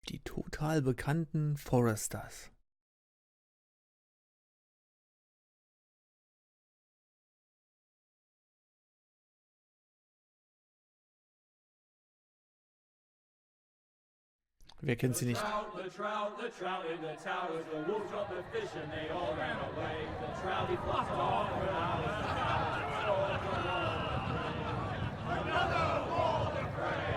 Die total bekannten Foresters. Wer kennt sie nicht? The trout in the towers, the wolves dropped the fish and they all ran away. The trout he flopped off when I was another wall to pray.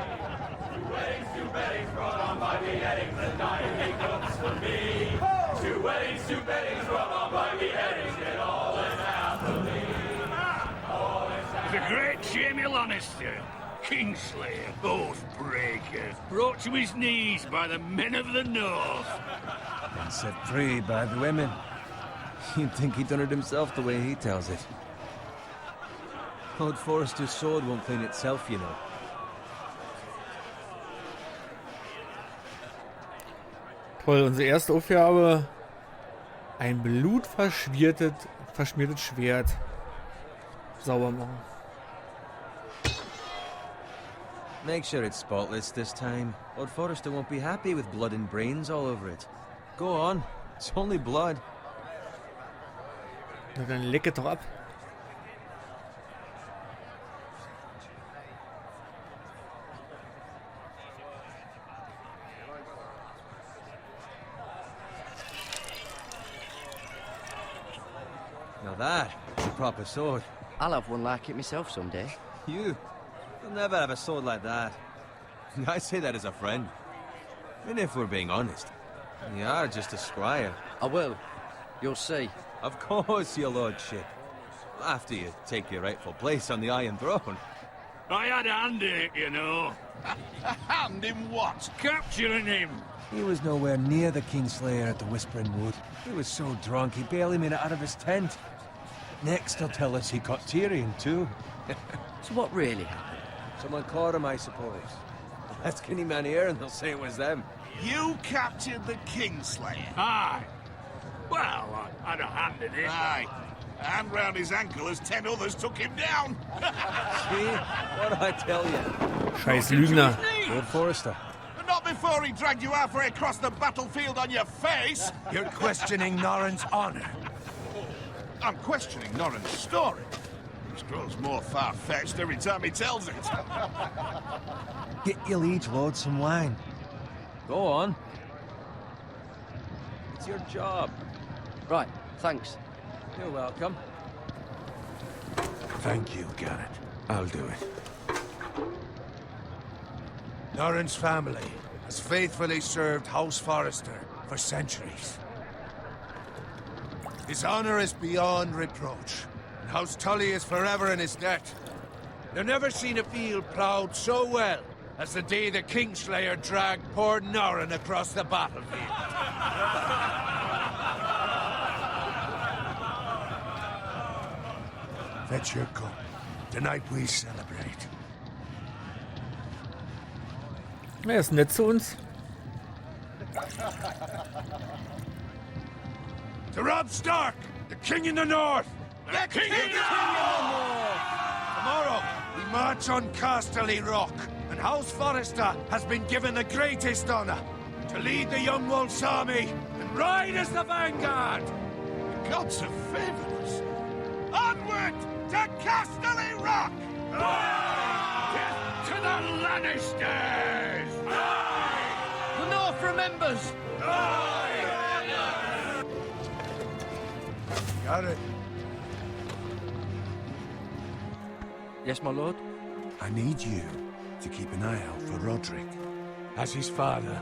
Two weddings brought on by beheadings, and dying he cooks for me. Two weddings brought on by beheadings, get all in happily. The great Jamie Lannister, Kingslayer, oath breaker, brought to his knees by the men of the North. And set free by the women. You'd think he'd done it himself the way he tells it. Old Forrester's sword won't clean itself, you know. Toll, unsere erste Aufgabe. Ein blutverschmiertes Schwert sauber machen. Make sure it's spotless this time. Old Forrester won't be happy with blood and brains all over it. Go on. It's only blood. Na dann leck es doch ab. Now that's a proper sword. I'll have one like it myself someday. You'll never have a sword like that. I say that as a friend. And if we're being honest, you are just a squire. I will. You'll see. Of course, your lordship. After you take your rightful place on the Iron Throne. I had a hand in it, you know. Hand in what? Capturing him. He was nowhere near the Kingslayer at the Whispering Wood. He was so drunk he barely made it out of his tent. Next he'll tell us he caught Tyrion too. So what really happened? Someone caught him, I suppose. Ask any man here and they'll say it was them. You captured the Kingslayer? Aye. Well, I had a hand in it. Aye. A hand round his ankle as 10 others took him down. See? What'd I tell you? Scheiß Lügner. Lord Forrester. But not before he dragged you halfway across the battlefield on your face. You're questioning Norrin's honor. I'm questioning Norrin's story. Which grows more far-fetched every time he tells it. Get your liege lord some wine. Go on. It's your job. Right, thanks. You're welcome. Thank you, Garrett. I'll do it. Norrin's family has faithfully served House Forrester for centuries. His honor is beyond reproach, and House Tully is forever in his debt. They've never seen a field ploughed so well as the day the Kingslayer dragged poor Norrin across the battlefield. Fetch your cup. Tonight we celebrate. Er ist nett zu uns. To Robb Stark, the King in the North! The King in the North! Tomorrow, we march on Casterly Rock, and House Forrester has been given the greatest honor to lead the Young Wolf's army and ride as the vanguard! The gods have favored us. Onward to Casterly Rock! Death to the Lannisters! The North remembers! Got it. Yes, my lord? I need you to keep an eye out for Roderick. As his father,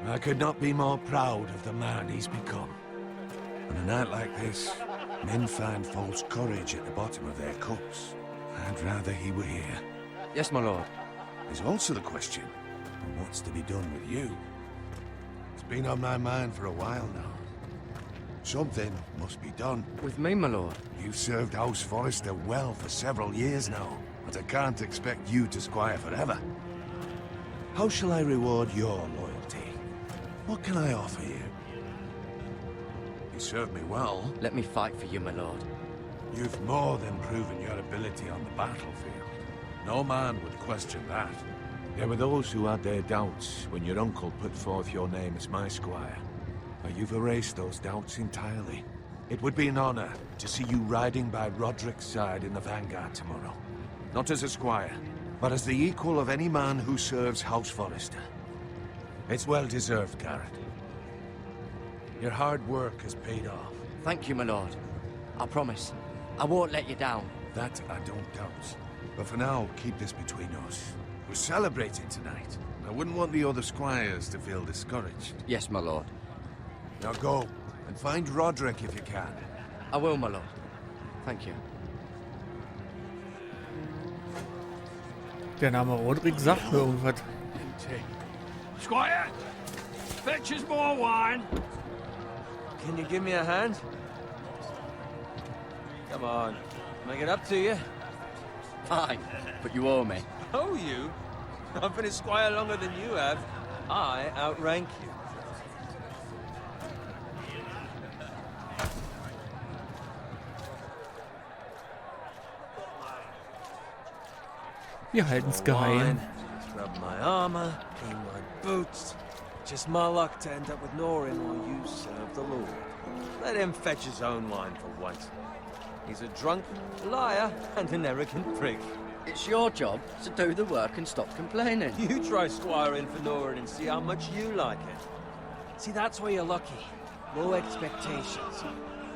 I could not be more proud of the man he's become. On a night like this, men find false courage at the bottom of their cups. I'd rather he were here. Yes, my lord. There's also the question of what's to be done with you. It's been on my mind for a while now. Something must be done. With me, my lord? You've served House Forrester well for several years now, but I can't expect you to squire forever. How shall I reward your loyalty? What can I offer you? You served me well. Let me fight for you, my lord. You've more than proven your ability on the battlefield. No man would question that. There were those who had their doubts when your uncle put forth your name as my squire. But you've erased those doubts entirely. It would be an honor to see you riding by Roderick's side in the vanguard tomorrow. Not as a squire, but as the equal of any man who serves House Forrester. It's well deserved, Garrett. Your hard work has paid off. Thank you, my lord. I promise. I won't let you down. That I don't doubt. But for now, keep this between us. We're celebrating tonight. I wouldn't want the other squires to feel discouraged. Yes, my lord. Now go, and find Roderick if you can. I will, my lord. Thank you. Der Name Roderick sagt mir irgendwas. Squire, fetch us more wine. Can you give me a hand? Come on. Make it up to you. Fine, but you owe me. Oh, you? I've been a squire longer than you have. I outrank you. Wir halten's geheim. Scrub my armor, clean my boots. Just my luck to end up with Norin while you serve the Lord. Let him fetch his own wine for once. He's a drunk, liar, and an arrogant prick. It's your job to do the work and stop complaining. You try squiring for Norin and see how much you like it. See, that's where you're lucky. Low expectations.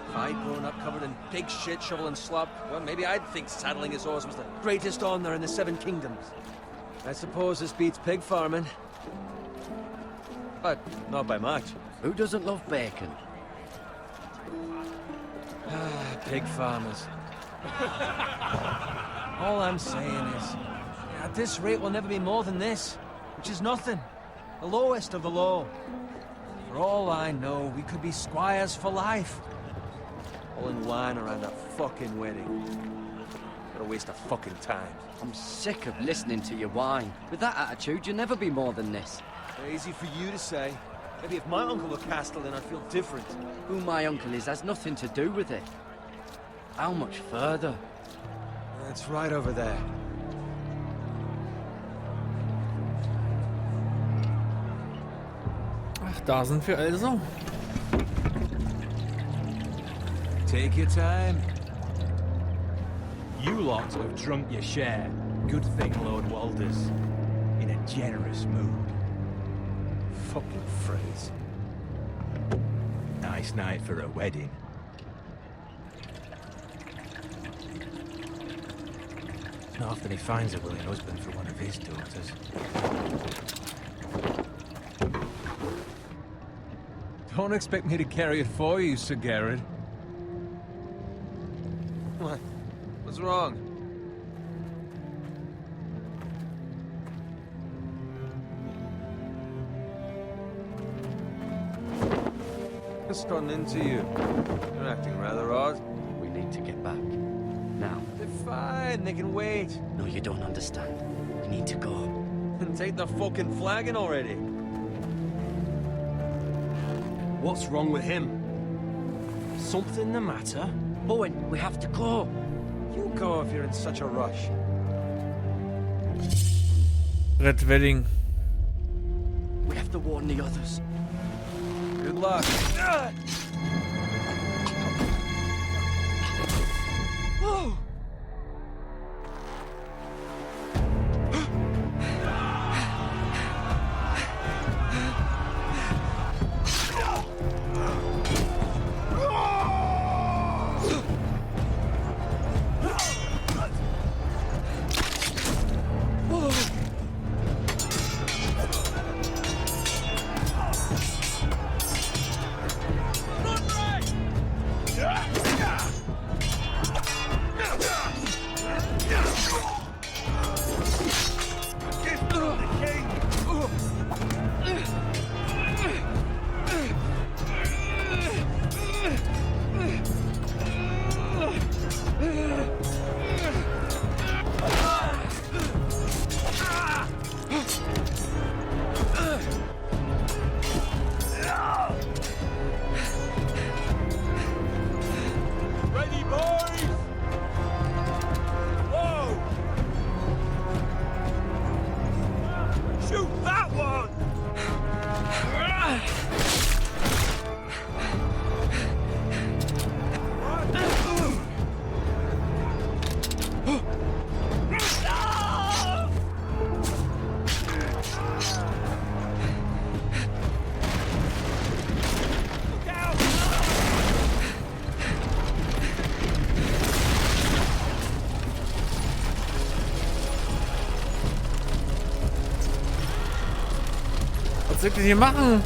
If I'd grown up covered in pig shit, shovel and slop, well, maybe I'd think saddling his horse was the greatest honor in the Seven Kingdoms. I suppose this beats pig farming. But not by much. Who doesn't love bacon? Pig farmers. All I'm saying is, at this rate we'll never be more than this, which is nothing. The lowest of the low. For all I know, we could be squires for life. All in line around that fucking wedding. What a waste of fucking time. I'm sick of listening to your whine. With that attitude, you'll never be more than this. Easy for you to say. Maybe if my uncle were Castellan, I'd feel different. Who my uncle is has nothing to do with it. How much further? It's right over there. Ach, da sind wir also. Take your time. You lot have drunk your share. Good thing Lord Walder's in a generous mood. Fucking phrase. Nice night for a wedding. Not often he finds a willing husband for one of his daughters. Don't expect me to carry it for you, Sir Garrett. What? What's wrong? What's gotten into you? You're acting rather odd. We need to get back. Now. They're fine, they can wait. No, you don't understand. We need to go. Then take the fucking flagon already. What's wrong with him? Something the matter? Owen, we have to go. You go if you're in such a rush. Red Wedding. We have to warn the others. Good luck. Oh! Shoot that one! Was soll ich denn hier machen?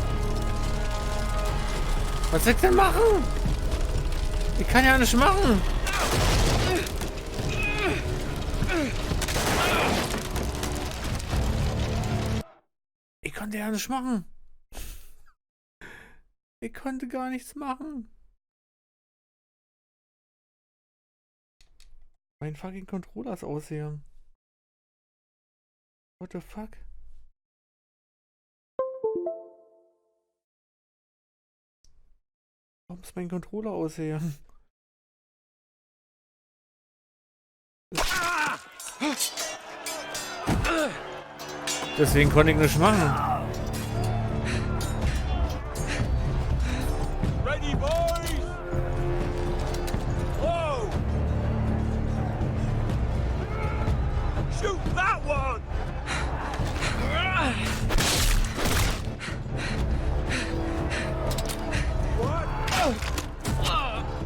Was soll ich denn machen? Ich kann ja nicht machen. Ich konnte ja nicht machen. Ich konnte gar nichts machen. Mein fucking Controller ist aus hier. What the fuck? Warum ist mein Controller aus hier? Deswegen konnte ich nicht machen. Ready, boys! Whoa! Shoot that one!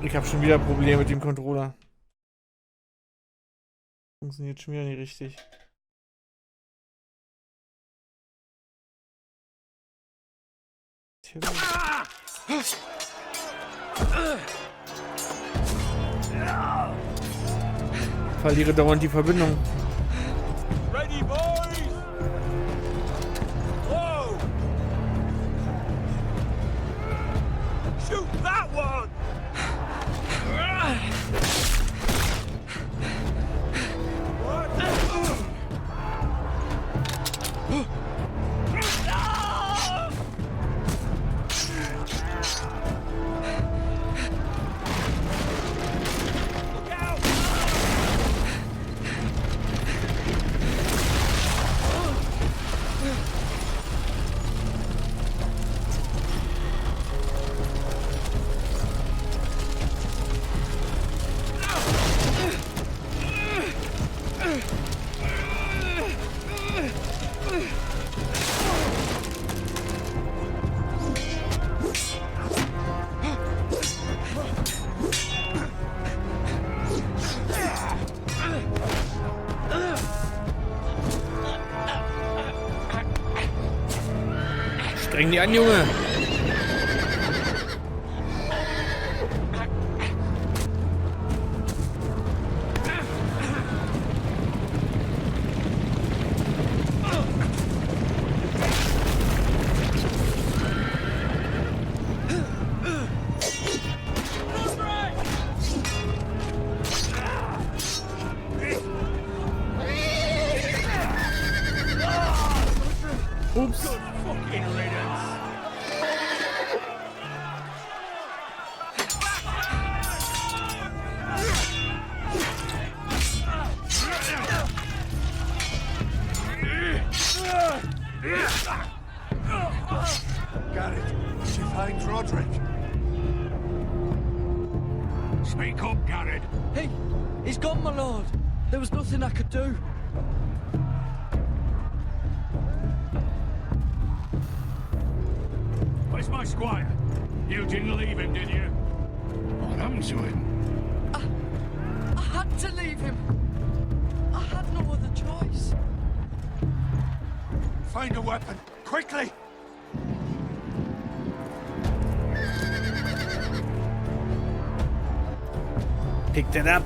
Ich habe schon wieder Probleme mit dem Controller. Funktioniert schon wieder nicht richtig. Verliere dauernd die Verbindung. Ready, boys! Whoa! Shoot that one! Streng die an, Junge! Ups. Fucking riddance! Garrett, did you find Roderick? Speak up, Garrett. He's gone, my lord. There was nothing I could do. Where's my squire? You didn't leave him, did you? What happened to him? I had to leave him. I had no other choice. Find a weapon, quickly! Picked it up.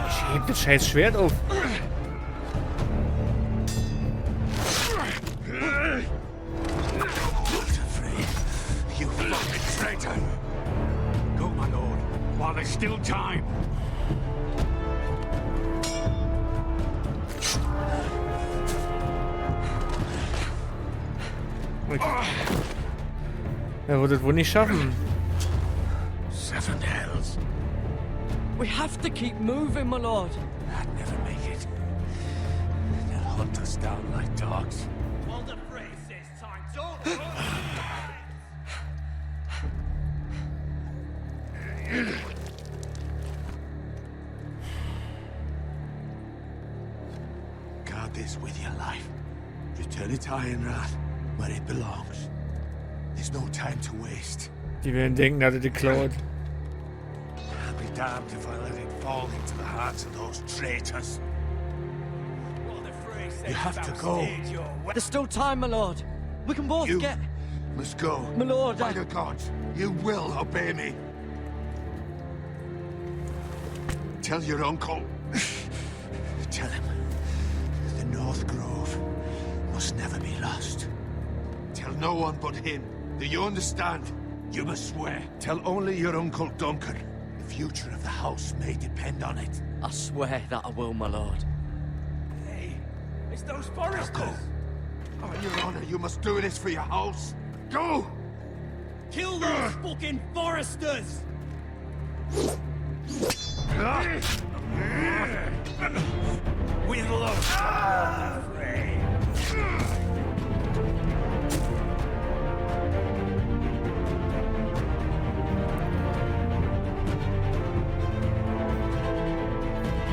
Ich heb das scheiß Schwert auf. You fucking traitor! Go, my lord, while there's still time. Er wird es wohl nicht schaffen. Seven hells. We have to keep moving, my lord. I'd never make it. They'll hunt us down like dogs. Walder Frey says time. Don't Guard this with your life. Return it to Ironrath, where it belongs. There's no time to waste. Die werden denken, er hatte die geklaut. I'll be damned if I let it fall into the hands of those traitors. You have to go. There's still time, my lord. We can both You get... must go. My lord, By the gods, you will obey me. Tell your uncle. Tell him the North Grove must never be lost. Tell no one but him. Do you understand? You must swear. Tell only your Uncle Duncan. The future of the house may depend on it. I swear that I will, my lord. Hey, it's those Now foresters. go. Oh, your honor, you must do this for your house. Go! Kill those fucking foresters. With love, Walder Frey.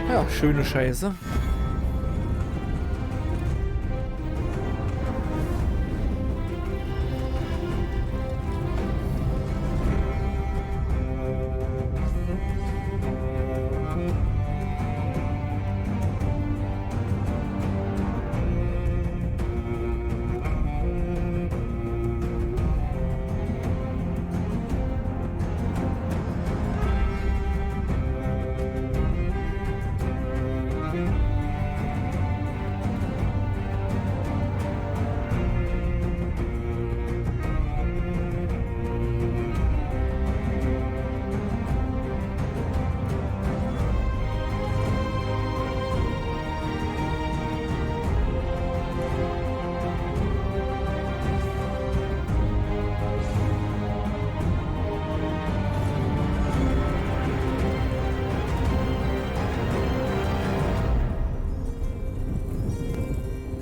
Ja, schöne Scheiße.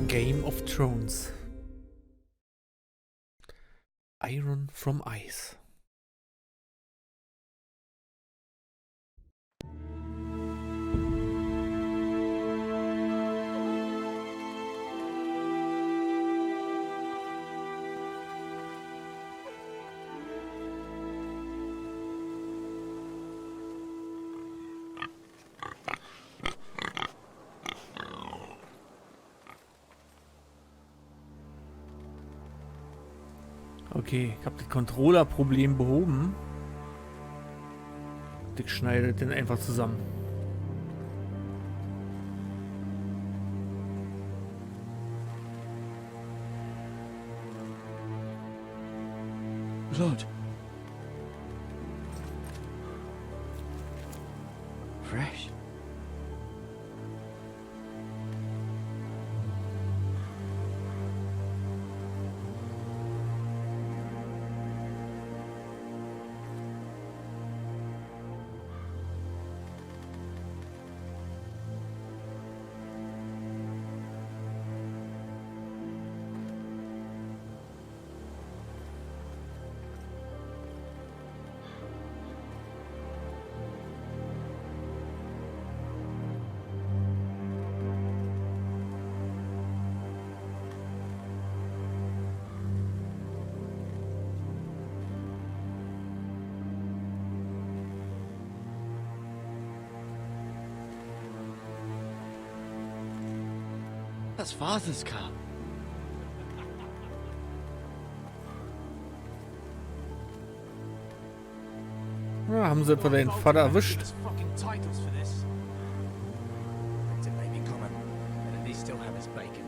Game of Thrones. Iron from Ice. Okay, ich habe das Controller-Problem behoben. Ich schneide den einfach zusammen. Lord. Fresh. That's Father's car. Ja, haben sie etwa den Vater erwischt? Fucking titles for this. It may be common, but at least still have his bacon.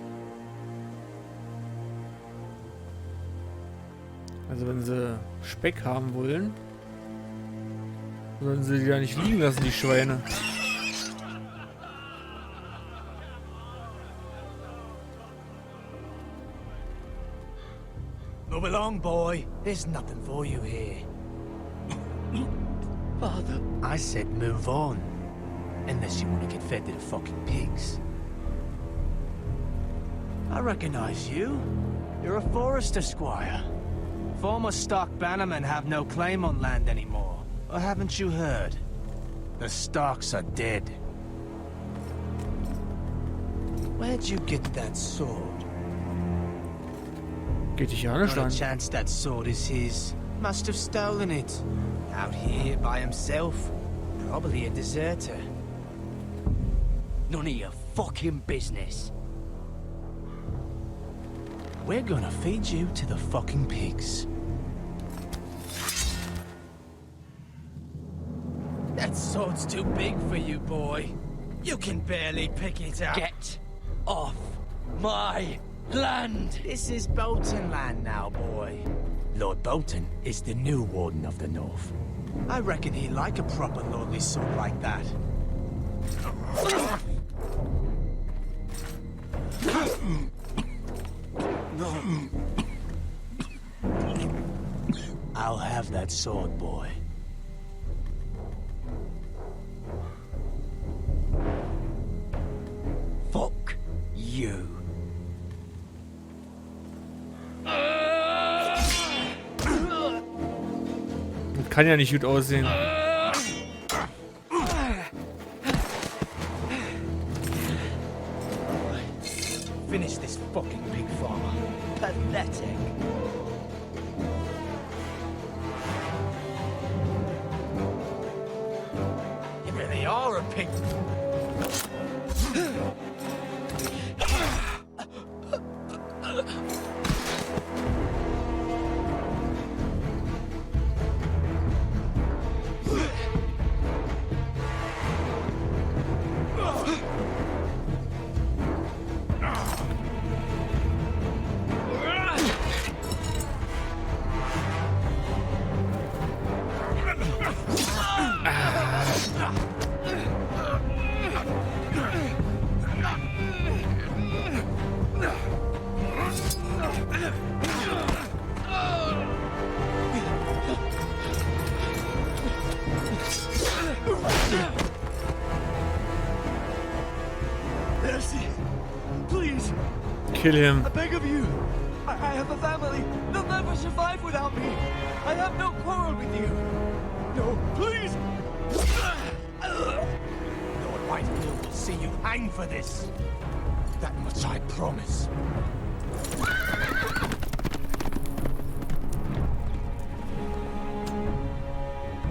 Also wenn sie Speck haben wollen, sollen sie die ja nicht liegen lassen, die Schweine. Move along, boy. There's nothing for you here. Father. I said move on. Unless you want to get fed to the fucking pigs. I recognize you. You're a Forester squire. Former Stark bannermen have no claim on land anymore. Or haven't you heard? The Starks are dead. Where'd you get that sword? Geht dich ja nicht Not an. a chance that sword is his. Must have stolen it. Out here by himself. Probably a deserter. None of your fucking business. We're gonna feed you to the fucking pigs. That sword's too big for you, boy. You can barely pick it up. Get off my land! This is Bolton land now, boy. Lord Bolton is the new Warden of the North. I reckon he'd like a proper lordly sword like that. I'll have that sword, boy. Fuck you. Das kann ja nicht gut aussehen. Finish this fucking pig farmer. Pathetic. You really are a pig. Mercy. Please, Kill him. I beg of you. I have a family. They'll never survive without me. I have no quarrel with you. No, please. Lord Whitehill will see you hang for this. That much I promise.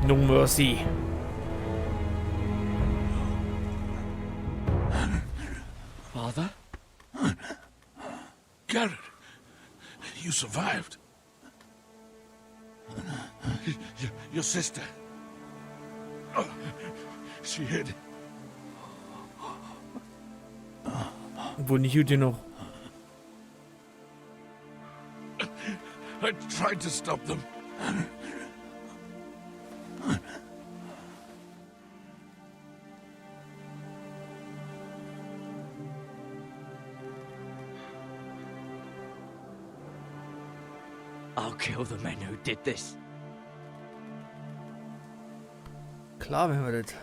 No mercy. Father? Garrett, you survived. Your sister. Oh, she hid. Wo nicht gut genug. I tried to stop them. I'll kill the men who did this. Klar, wenn wir das.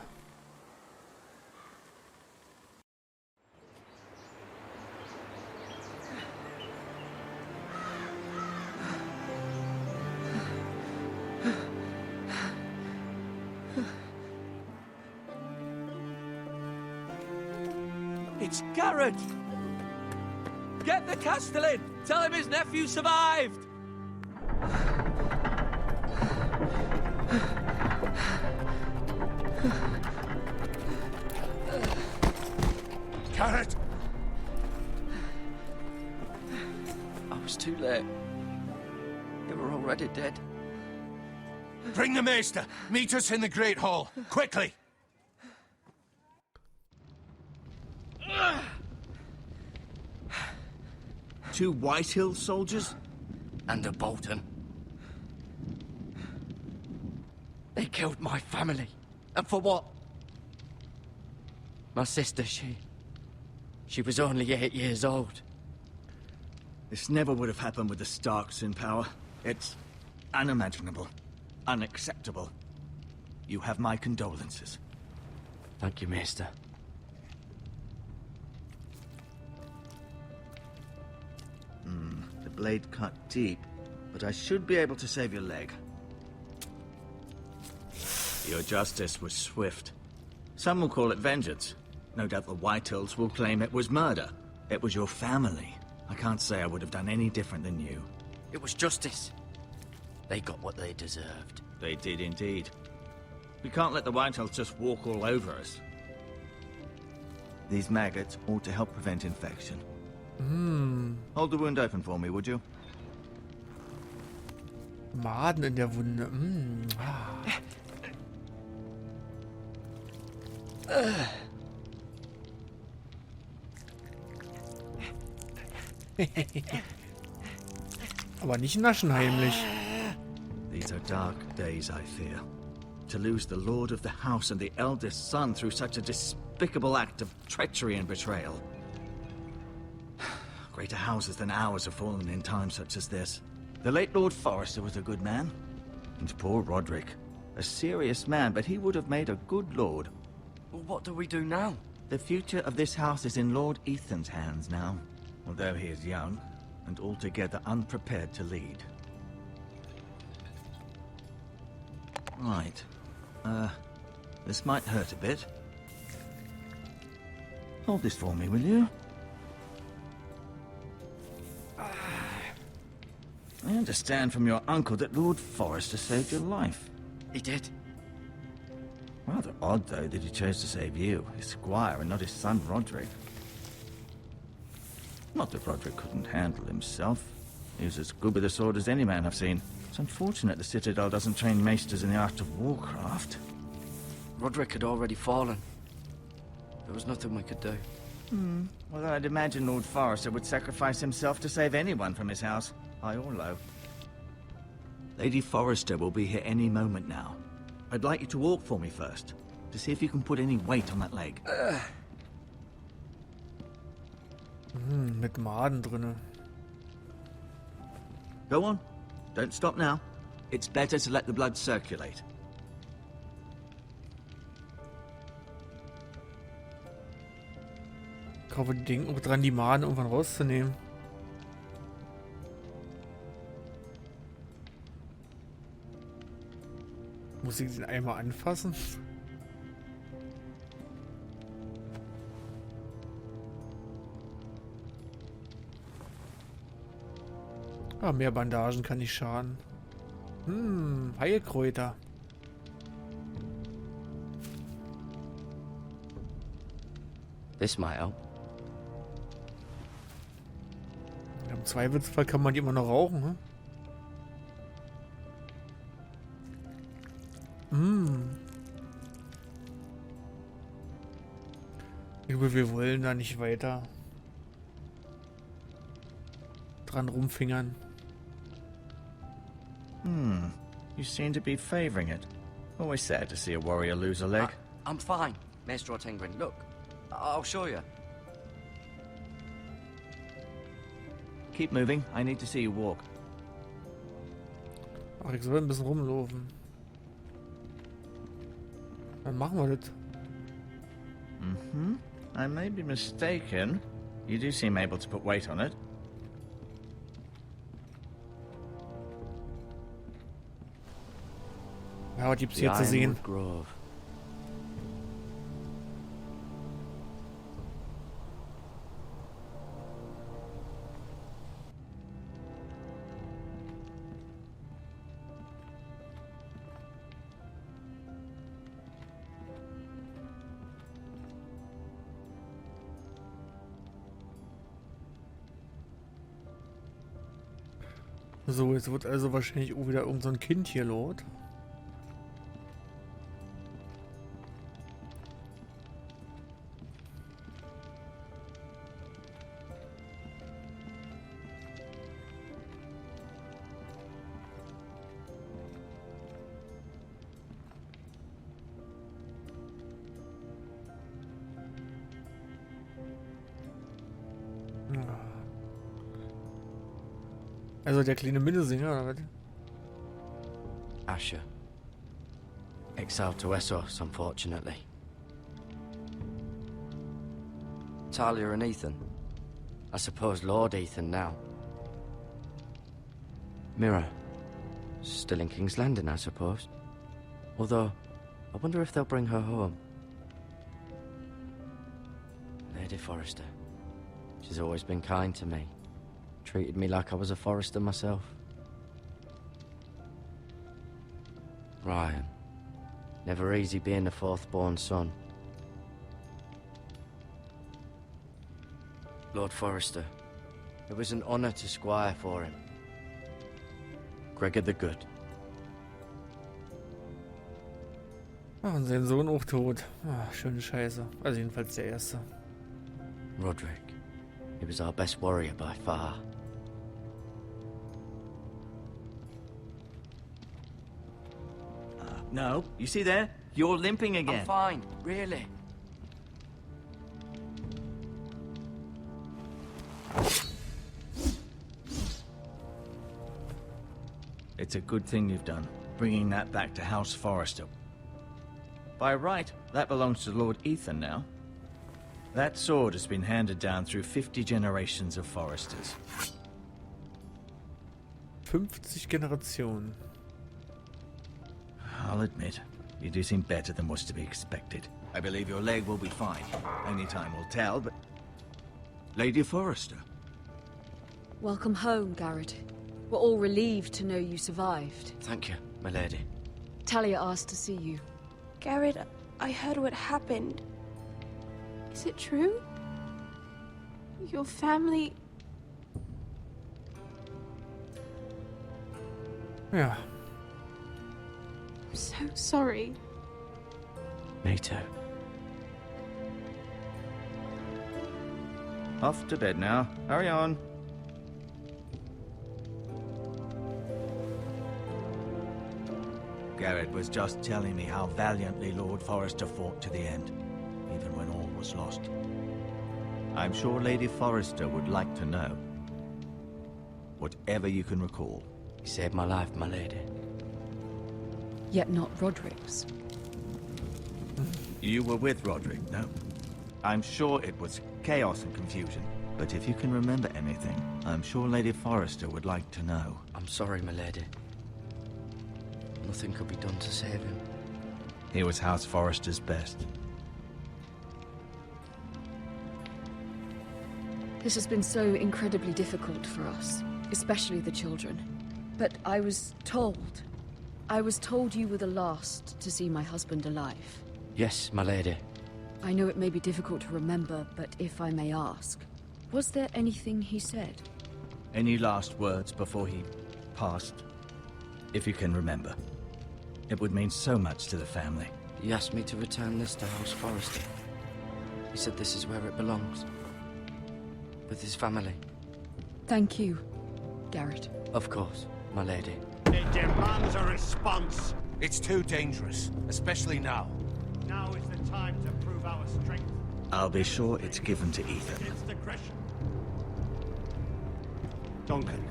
It's Garrett! Get the Castellan! Tell him his nephew survived! Garrett! I was too late. They were already dead. Bring the maester. Meet us in the Great Hall. Quickly! Two Whitehill soldiers? And a Bolton. They killed my family. And for what? My sister, she was only 8 years old. This never would have happened with the Starks in power. It's unimaginable. Unacceptable. you have my condolences. Thank you, Maester. The blade cut deep, but I should be able to save your leg. Your justice was swift. Some will call it vengeance. No doubt the Whitehills will claim it was murder. It was your family. I can't say I would have done any different than you. It was justice. They got what they deserved. They did indeed. We can't let the Whitehills just walk all over us. These maggots ought to help prevent infection. Hold the wound open for me, would you? Maden in der Wunde. Aber nicht naschen heimlich. These are dark days, I fear. To lose the lord of the house and the eldest son through such a despicable act of treachery and betrayal. Greater houses than ours have fallen in times such as this. The late Lord Forrester was a good man. And poor Roderick. A serious man, but he would have made a good lord. Well, what do we do now? The future of this house is in Lord Ethan's hands now. Although he is young, and altogether unprepared to lead. Right. This might hurt a bit. Hold this for me, will you? I understand from your uncle that Lord Forrester saved your life. He did. Rather odd, though, that he chose to save you, his squire, and not his son Roderick. Not that Roderick couldn't handle himself. He was as good with a sword as any man I've seen. It's unfortunate the Citadel doesn't train maesters in the art of warcraft. Roderick had already fallen. There was nothing we could do. Well, I'd imagine Lord Forrester would sacrifice himself to save anyone from his house, high or low. Lady Forrester will be here any moment now. I'd like you to walk for me first, to see if you can put any weight on that leg. Mit Maden drinne. Go on. Don't stop now. It's better to let the blood circulate. Ich hoffe, die denken auch dran, die Maden irgendwann rauszunehmen. Muss ich den einmal anfassen? Ah, mehr Bandagen kann nicht schaden. Heilkräuter. This might help. Im Zweifelsfall kann man die immer noch rauchen, ne? Ich glaube, wir wollen da nicht weiter dran rumfingern. You seem to be favoring it. Always sad to see a warrior lose a leg. I'm fine, Maester O'Tingrin. Look, I'll show you. Keep moving. I need to see you walk. Ach, ich soll ein bisschen rumlaufen. Dann machen wir das. I may be mistaken. You do seem able to put weight on it. Ja, was gibt's hier zu sehen? Grove. So, jetzt wird also wahrscheinlich auch wieder irgend so ein Kind hier laut. Also der kleine Minnesinger, oder was? Asher. Exiled to Essos, unfortunately. Talia and Ethan. I suppose Lord Ethan now. Mira. Still in King's Landing, I suppose. Although, I wonder if they'll bring her home. Lady Forrester. She's always been kind to me. Treated me like I was a Forrester myself. Ryan. Never easy being the fourth-born son. Lord Forrester. It was an honor to squire for him. Gregor the Good. Ah, und sein Sohn auch tot. Ah, schöne Scheiße. Also jedenfalls der erste. Roderick. He was our best warrior by far. No, you see there? You're limping again. I'm fine, really. It's a good thing you've done, bringing that back to House Forrester. By right, that belongs to Lord Ethan now. That sword has been handed down through 50 generations of Forresters. 50 Generationen. I'll admit, you do seem better than was to be expected. I believe your leg will be fine. Only time will tell, but... Lady Forrester. Welcome home, Garrett. We're all relieved to know you survived. Thank you, my lady. Talia asked to see you. Garrett, I heard what happened. Is it true? Your family... Ja. I'm so sorry. Me too. Off to bed now. Hurry on. Garrett was just telling me how valiantly Lord Forrester fought to the end, even when all was lost. I'm sure Lady Forrester would like to know. Whatever you can recall. You saved my life, my lady. Yet not Roderick's. You were with Roderick, no? I'm sure it was chaos and confusion. But if you can remember anything, I'm sure Lady Forrester would like to know. I'm sorry, my lady. Nothing could be done to save him. He was House Forrester's best. This has been so incredibly difficult for us, especially the children. But I was told you were the last to see my husband alive. Yes, my lady. I know it may be difficult to remember, but if I may ask, was there anything he said? Any last words before he passed? If you can remember. It would mean so much to the family. He asked me to return this to House Forrester. He said this is where it belongs. With his family. Thank you, Garrett. Of course, my lady. It demands a response. It's too dangerous, especially now. Now is the time to prove our strength. I'll be sure it's given to Ethan. Against aggression. Duncan,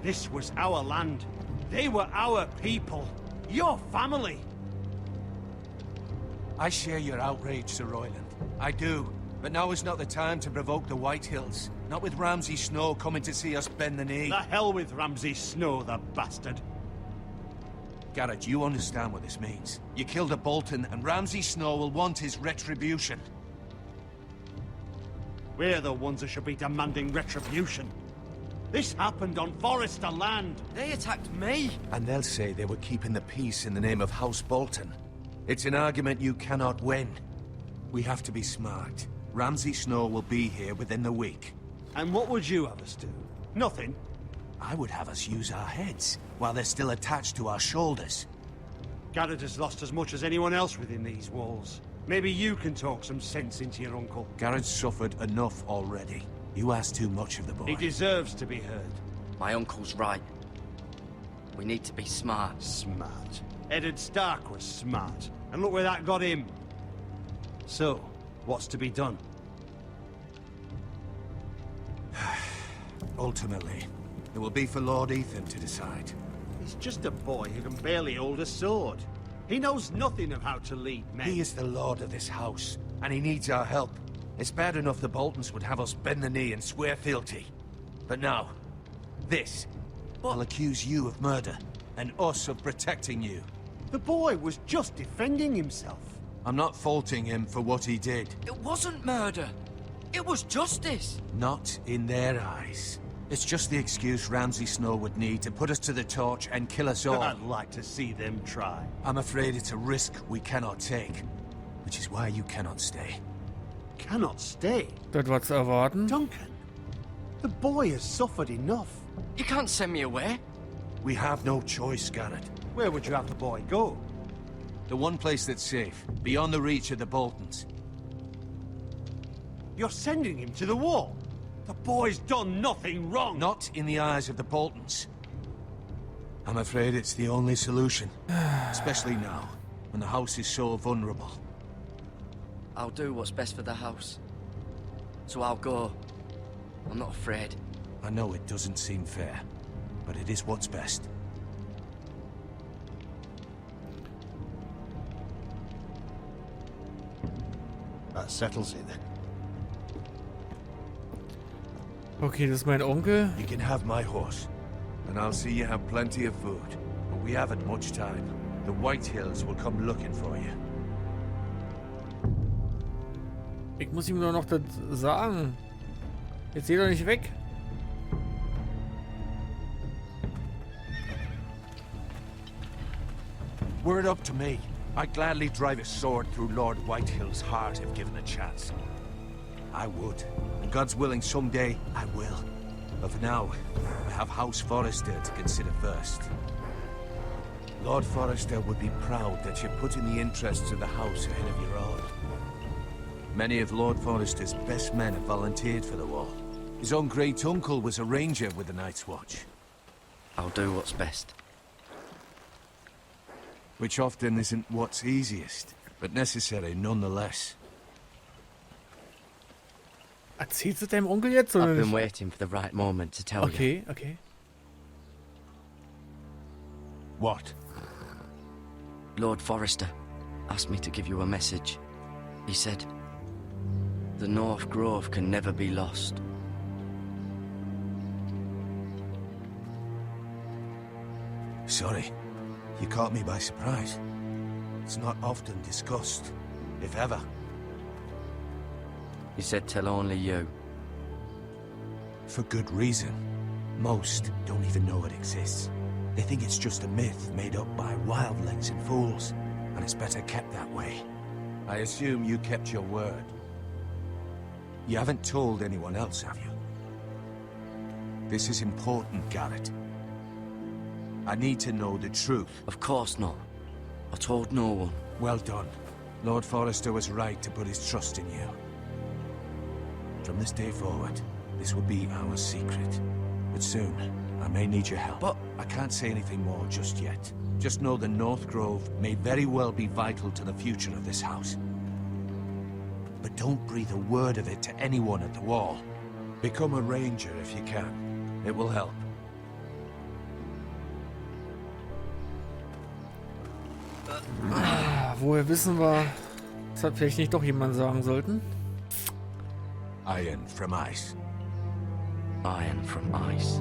this was our land. They were our people. Your family. I share your outrage, Sir Royland. I do. But now is not the time to provoke the White Hills. Not with Ramsay Snow coming to see us bend the knee. The hell with Ramsay Snow, the bastard. Garrett, you understand what this means. You killed a Bolton, and Ramsay Snow will want his retribution. We're the ones that should be demanding retribution. This happened on Forrester land. They attacked me. And they'll say they were keeping the peace in the name of House Bolton. It's an argument you cannot win. We have to be smart. Ramsay Snow will be here within the week. And what would you have us do? Nothing. I would have us use our heads, while they're still attached to our shoulders. Garrett has lost as much as anyone else within these walls. Maybe you can talk some sense into your uncle. Garrett's suffered enough already. You ask too much of the boy. He deserves to be heard. My uncle's right. We need to be smart. Smart. Eddard Stark was smart. And look where that got him. So, what's to be done? Ultimately, it will be for Lord Ethan to decide. He's just a boy who can barely hold a sword. He knows nothing of how to lead men. He is the lord of this house, and he needs our help. It's bad enough the Boltons would have us bend the knee and swear fealty. But now, this. I'll accuse you of murder, and us of protecting you. The boy was just defending himself. I'm not faulting him for what he did. It wasn't murder. It was justice. Not in their eyes. It's just the excuse Ramsay Snow would need to put us to the torch and kill us all. I'd like to see them try. I'm afraid it's a risk we cannot take, which is why you cannot stay. Cannot stay? Das war zu erwarten. Duncan, the boy has suffered enough. You can't send me away. We have no choice, Garrett. Where would you have the boy go? The one place that's safe, beyond the reach of the Boltons. You're sending him to the wall? The boy's done nothing wrong! Not in the eyes of the Boltons. I'm afraid it's the only solution. Especially now, when the house is so vulnerable. I'll do what's best for the house. So I'll go. I'm not afraid. I know it doesn't seem fair, but it is what's best. That settles it then. Okay, das ist mein Onkel. You can have my horse, and I'll see you have plenty of food. But we haven't much time. The White Hills will come looking for you. Ich muss ihm nur noch das sagen. Jetzt geh doch nicht weg. Were it up to me, I'd gladly drive a sword through Lord Whitehill's heart if given a chance. I would. And God's willing, someday I will. But for now, I have House Forrester to consider first. Lord Forrester would be proud that you're putting the interests of the house ahead of your own. Many of Lord Forrester's best men have volunteered for the war. His own great-uncle was a ranger with the Night's Watch. I'll do what's best. Which often isn't what's easiest, but necessary nonetheless. Erzählst du deinem Onkel jetzt oder I've been nicht? waiting for the right moment to tell you. Okay, okay. What? Lord Forrester asked me to give you a message. He said, the North Grove can never be lost. Sorry. You caught me by surprise. It's not often discussed, if ever. He said tell only you. For good reason. Most don't even know it exists. They think it's just a myth made up by wildlings and fools, and it's better kept that way. I assume you kept your word. You haven't told anyone else, have you? This is important, Garrett. I need to know the truth. Of course not. I told no one. Well done. Lord Forrester was right to put his trust in you. From this day forward, this will be our secret. But soon, I may need your help. But I can't say anything more just yet. Just know the North Grove may very well be vital to the future of this house. But don't breathe a word of it to anyone at the wall. Become a ranger if you can. It will help. Woher wissen wir, das hat vielleicht nicht doch jemand sagen sollten? Iron from ice. Iron from ice.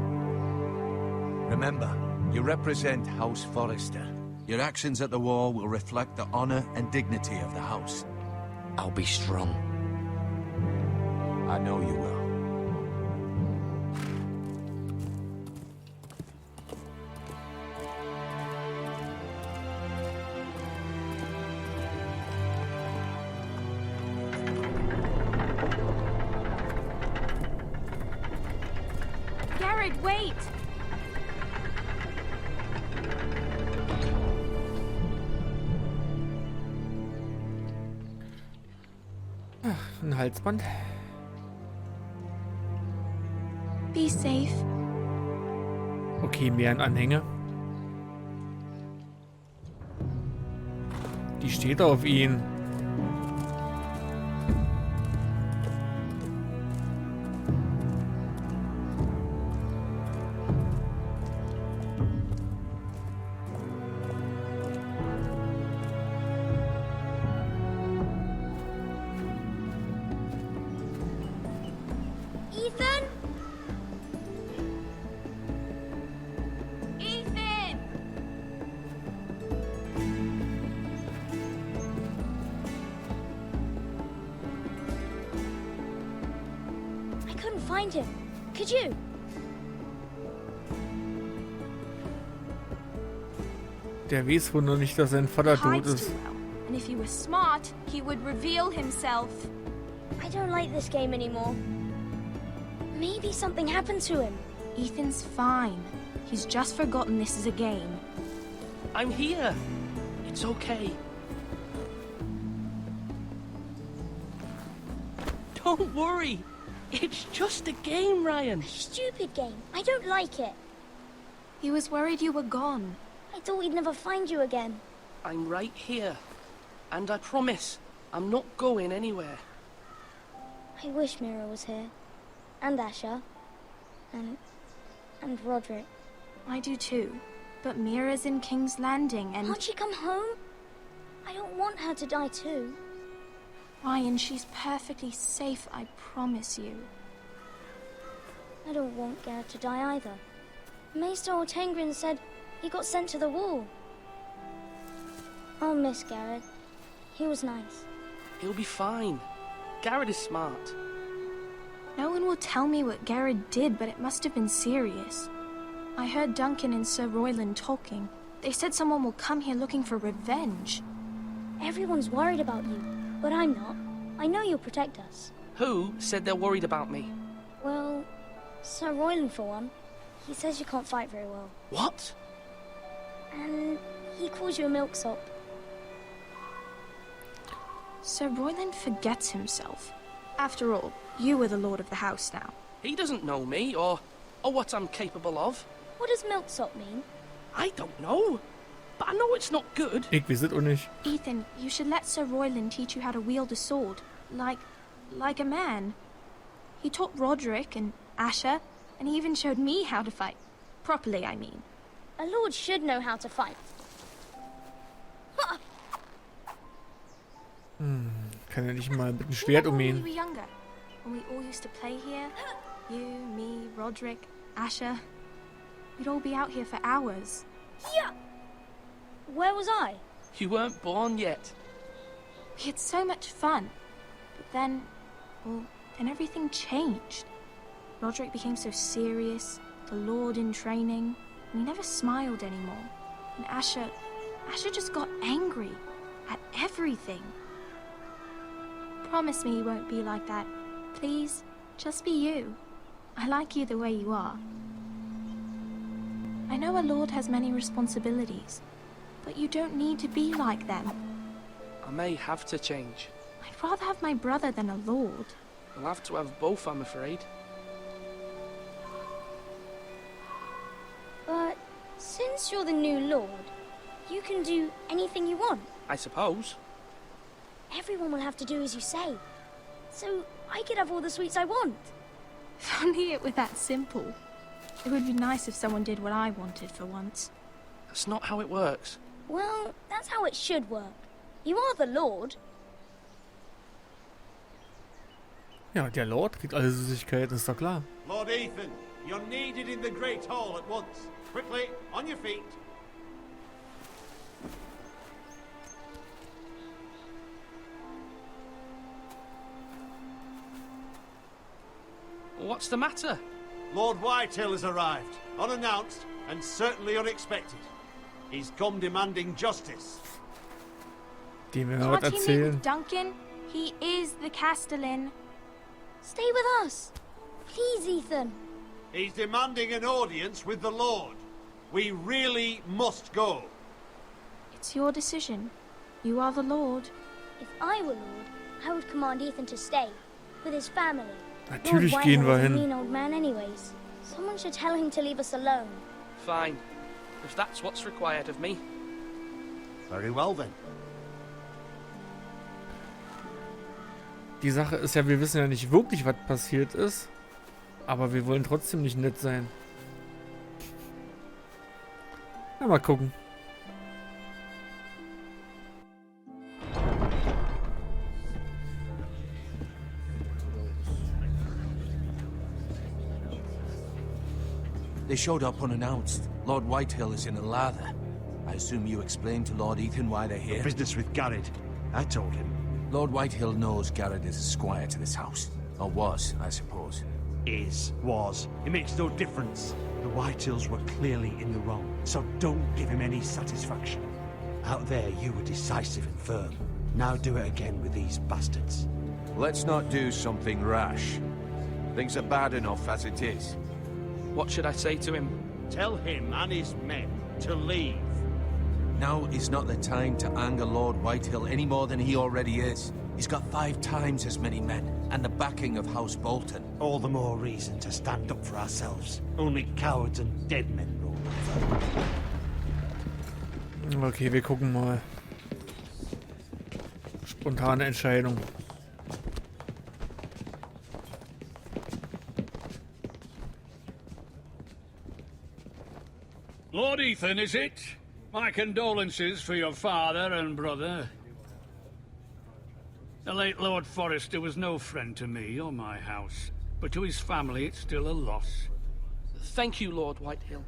Remember, you represent House Forrester. Your actions at the war will reflect the honor and dignity of the house. I'll be strong. I know you will. Garrett, wait! Ein Halsband. Be safe. Okay, mehr ein Anhänger. Die steht auf ihn. couldn't find him. Could you? Der weiß wohl noch nicht, dass sein Vater tot Hides ist. too well. And if he was smart, he would reveal himself. I don't like this game anymore. Maybe something happened to him. Ethan's fine. He's just forgotten this is a game. I'm here. It's okay. Don't worry. It's just a game, Ryan. A stupid game. I don't like it. He was worried you were gone. I thought we'd never find you again. I'm right here. And I promise, I'm not going anywhere. I wish Mira was here. And Asher. And Roderick. I do too. But Mira's in King's Landing and... Can't she come home? I don't want her to die too. Ryan, she's perfectly safe, I promise you. I don't want Garrett to die either. Maester Ortengrin said he got sent to the wall. I'll miss Garrett. He was nice. He'll be fine. Garrett is smart. No one will tell me what Garrett did, but it must have been serious. I heard Duncan and Sir Royland talking. They said someone will come here looking for revenge. Everyone's worried about you, but I'm not. I know you'll protect us. Who said they're worried about me? Well, Sir Royland for one. He says you can't fight very well. What? And he calls you a milksop. Sir Royland forgets himself. After all, you are the lord of the house now. He doesn't know me, or what I'm capable of. What does milksop mean? I don't know. But I know it's not good. Ich weiß es auch nicht. Ethan, you should let Sir Royland teach you how to wield a sword. Like a man. He taught Roderick and Asher, and he even showed me how to fight. Properly, I mean. A lord should know how to fight. Kann er nicht mal mit dem Schwert When we umgehen? were younger, when we all used to play here, you, me, Roderick, Asher, we'd all be out here for hours. Yeah. Where was I? You weren't born yet. We had so much fun. But then, well, then everything changed. Roderick became so serious, the Lord in training, and he never smiled anymore. And Asher just got angry at everything. Promise me you won't be like that. Please, just be you. I like you the way you are. I know a lord has many responsibilities, but you don't need to be like them. I may have to change. I'd rather have my brother than a lord. I'll have to have both, I'm afraid. But since you're the new lord, you can do anything you want. I suppose. Everyone will have to do as you say. So I could have all the sweets I want. If only it were that simple. It would be nice if someone did what I wanted for once. That's not how it works. Well, that's how it should work. You are the lord. Ja, der Lord kriegt alle Süßigkeiten, ist doch klar. Lord Ethan, you're needed in the Great Hall at once. Quickly, on your feet. What's the matter? Lord Whitehill has arrived, unannounced and certainly unexpected. He's come demanding justice. Dem werden wir was Can't he meet erzählen. with Duncan? He is the Castellan. Stay with us. Please, Ethan. He's demanding an audience with the Lord. We really must go. It's your decision. You are the lord. If I were lord, I would command Ethan to stay with his family. Natürlich Lord gehen Whitehill wir is a hin. mean old man anyways. Someone should tell him to leave us alone. Fine. If that's what's required of me. Very well then. Die Sache ist ja, wir wissen ja nicht wirklich, was passiert ist. Aber wir wollen trotzdem nicht nett sein. Na, mal gucken. They showed up unannounced. Lord Whitehill is in a lather. I assume you explained to Lord Ethan why they're here? Business with Garrett. I told him. Lord Whitehill knows Garrett is a squire to this house. Or was, I suppose. was. It makes no difference. The Whitehills were clearly in the wrong, so don't give him any satisfaction. Out there, you were decisive and firm. Now do it again with these bastards. Let's not do something rash. Things are bad enough as it is. What should I say to him? Tell him and his men to leave. Now is not the time to anger Lord Whitehill any more than he already is. He's got 5 times as many men, and the backing of House Bolton. All the more reason to stand up for ourselves. Only cowards and dead men roll over. Okay, wir gucken mal. Spontane Entscheidung. Lord Ethan, is it? My condolences for your father and brother. The late Lord Forrester was no friend to me or my house, but to his family it's still a loss. Thank you, Lord Whitehill.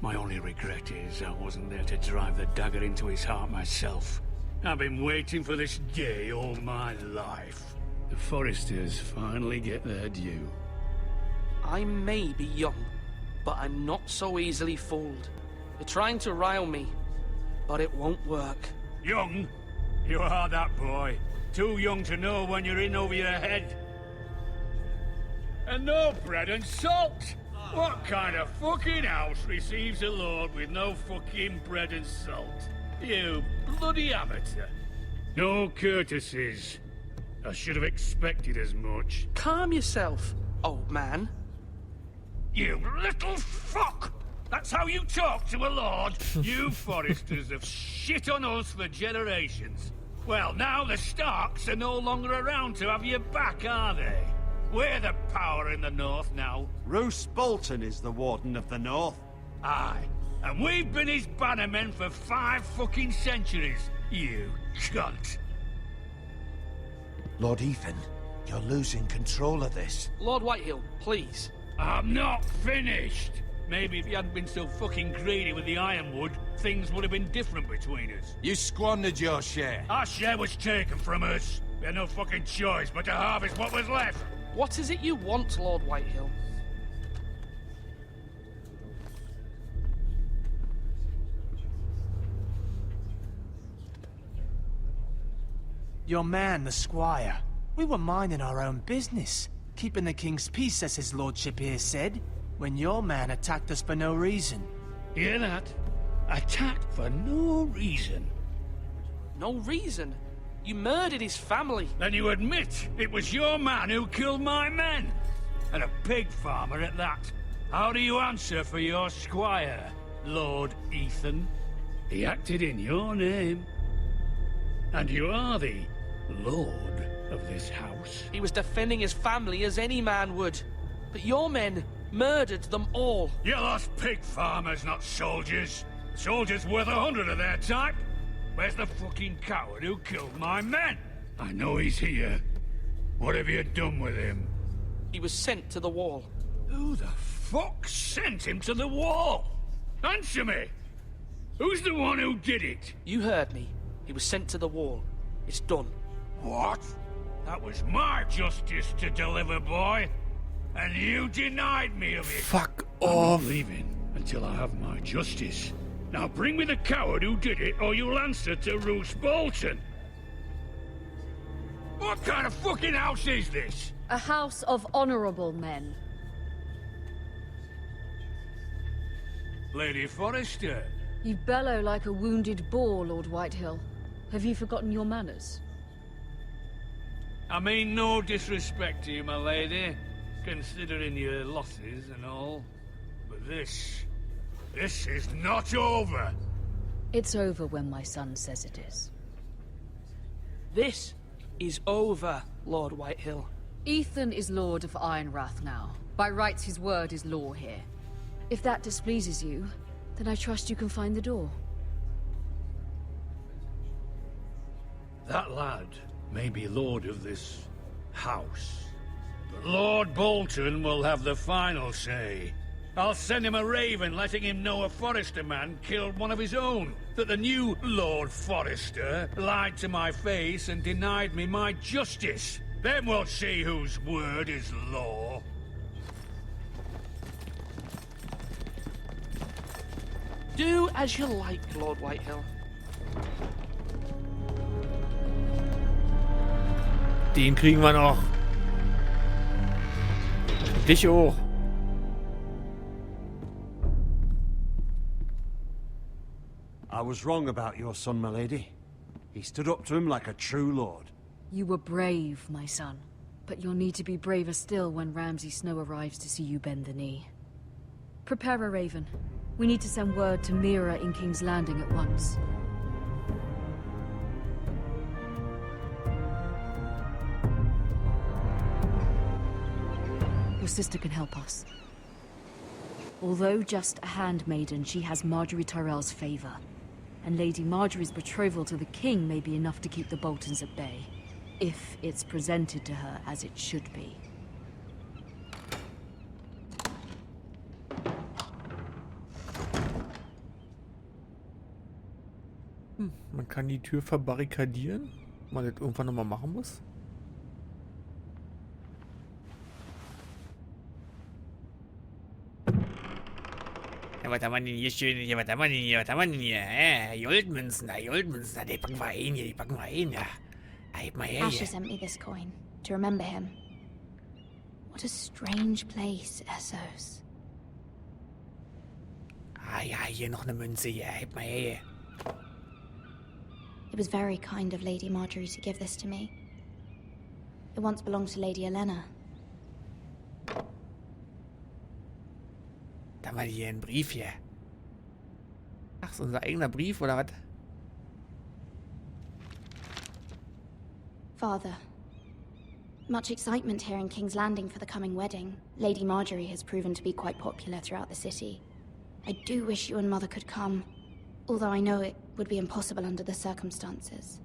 My only regret is I wasn't there to drive the dagger into his heart myself. I've been waiting for this day all my life. The Forresters finally get their due. I may be young, but I'm not so easily fooled. They're trying to rile me, but it won't work. Young? You are that boy. Too young to know when you're in over your head. And no bread and salt! What kind of fucking house receives a lord with no fucking bread and salt? You bloody amateur. No courtesies. I should have expected as much. Calm yourself, old man. You little fuck! That's how you talk to a lord? You Forresters have shit on us for generations. Well, now the Starks are no longer around to have your back, are they? We're the power in the north now. Roose Bolton is the Warden of the North. Aye, and we've been his bannermen for 5 fucking centuries, you cunt. Lord Ethan, you're losing control of this. Lord Whitehill, please. I'm not finished. Maybe if you hadn't been so fucking greedy with the ironwood, things would have been different between us. You squandered your share. Our share was taken from us. We had no fucking choice but to harvest what was left. What is it you want, Lord Whitehill? Your man, the squire. We were minding our own business. Keeping the king's peace, as his lordship here said, when your man attacked us for no reason. Hear that? Attacked for no reason. No reason? You murdered his family. Then you admit it was your man who killed my men. And a pig farmer at that. How do you answer for your squire, Lord Ethan? He acted in your name. And you are the lord of this house. He was defending his family as any man would. But your men murdered them all. You lost pig farmers, not soldiers. Soldiers worth 100 of their type. Where's the fucking coward who killed my men? I know he's here. What have you done with him? He was sent to the wall. Who the fuck sent him to the wall? Answer me! Who's the one who did it? You heard me. He was sent to the wall. It's done. What? That was my justice to deliver, boy. And you denied me of it. Fuck I'm off. not leaving until I have my justice. Now bring me the coward who did it, or you'll answer to Roose Bolton. What kind of fucking house is this? A house of honorable men. Lady Forrester. You bellow like a wounded boar, Lord Whitehill. Have you forgotten your manners? I mean no disrespect to you, my lady, considering your losses and all. But this is not over. It's over when my son says it is. This is over, Lord Whitehill. Ethan is Lord of Ironrath now. By rights, his word is law here. If that displeases you, then I trust you can find the door. That lad may be lord of this house, but Lord Bolton will have the final say. I'll send him a raven letting him know a Forrester man killed one of his own. That the new Lord Forrester lied to my face and denied me my justice. Then we'll see whose word is law. Do as you like, Lord Whitehill. Den kriegen wir noch. Dich auch. I was wrong about your son, my lady. He stood up to him like a true lord. You were brave, my son. But you'll need to be braver still when Ramsay Snow arrives to see you bend the knee. Prepare a raven. We need to send word to Mira in King's Landing at once. Your sister can help us. Although just a handmaiden, she has Marjorie Tyrell's favor. And Lady Marjorie's betrothal to the king may be enough to keep the Boltons at bay. If it's presented to her as it should be. Man kann die Tür verbarrikadieren. Man das irgendwann nochmal machen muss. Ja, was haben wir denn hier schön? Hier, was haben wir denn hier? Was haben wir denn hier? Goldmünzen, Goldmünzen. Die packen wir ein hier, die packen wir ein, ja. Gib mal her Asher hier. sent me this coin to remember him. What a strange place, Essos. Ah ja, hier noch eine Münze hier. Gib mal her hier. It was very kind of Lady Marjorie to give this to me. It once belonged to Lady Elena. Da haben wir hier einen Brief hier. Ach, ist unser eigener Brief, oder was? Father, much excitement here in King's Landing for the coming wedding. Lady Marjorie has proven to be quite popular throughout the city. I do wish you and Mother could come, although I know it would be impossible under the circumstances.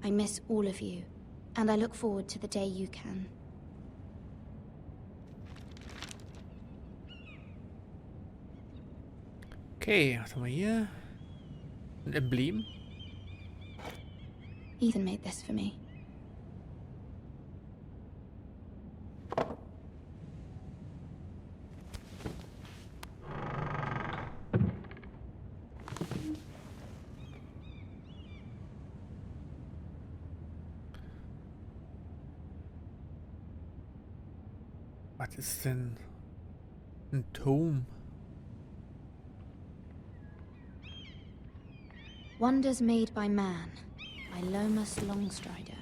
I miss all of you, and I look forward to the day you can. Okay, was haben wir hier? Ein Emblem. Ethan made this for me. Was ist denn ein Tome? Wonders made by man, by Lomas Longstrider.